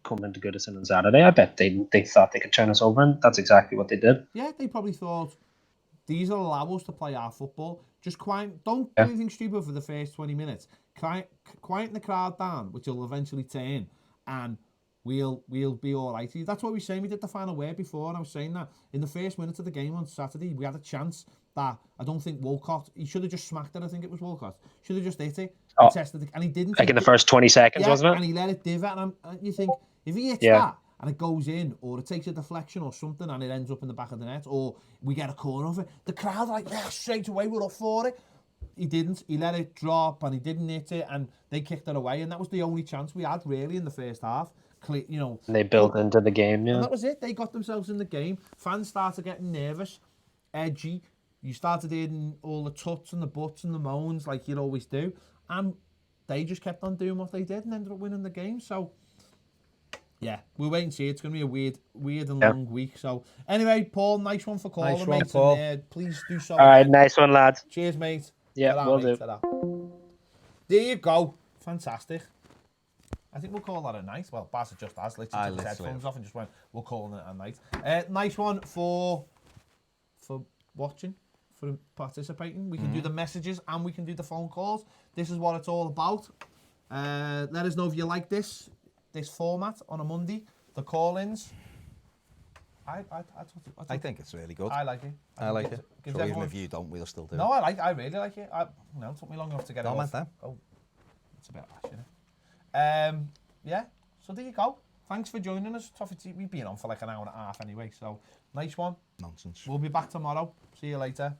coming to Goodison on Saturday. I bet they thought they could turn us over, and that's exactly what they did. Yeah, they probably thought, these will allow us to play our football. Just don't do Yeah. anything stupid for the first 20 minutes. Quieten the crowd down, which will eventually turn, and we'll be all right. That's what we were saying. We did the final word before, and I was saying that in the first minute of the game on Saturday, we had a chance that I don't think Walcott, he should have just smacked it. I think it was Walcott. Should have just hit it. Oh, Tested it, and he didn't. Like in the first 20 seconds, Yeah, wasn't and it? he let it divot. And you think, if he hits Yeah. that and it goes in, or it takes a deflection or something and it ends up in the back of the net, or we get a corner of it, the crowd are like, yeah, straight away, we're up for it. He didn't. He let it drop and he didn't hit it, and they kicked it away. And that was the only chance we had, really, in the first half. You know, And they built into the game, yeah. and that was it. They got themselves in the game. Fans started getting nervous, edgy. You started hearing all the tuts and the butts and the moans like you'd always do. And they just kept on doing what they did and ended up winning the game. So, yeah, we'll wait and see. It's going to be a weird and long week. So, anyway, Paul, nice one for calling, Nice one, mate. Paul. And, please do so. All right, again. nice one, lads. Cheers, mate. Yeah, Ta-ra, will mate. do. Ta-ra. There you go. Fantastic. I think we'll call that a night. Well, Baz just has literally took his headphones off and just went, we'll call it a night. Nice one for watching, for participating. We can do the messages and we can do the phone calls. This is what it's all about. Let us know if you like this format on a Monday. The call-ins. I think it's really good. I like it. I like it. Gives So even everyone- if you don't, we'll still do No, it. I really like it. It took me long enough to get it No, off. man, Oh, it's a bit harsh, isn't it? Yeah, so there you go. Thanks for joining us. Toffee Tea, we've been on for like an hour and a half anyway, so nice one. Nonsense. We'll be back tomorrow. See you later.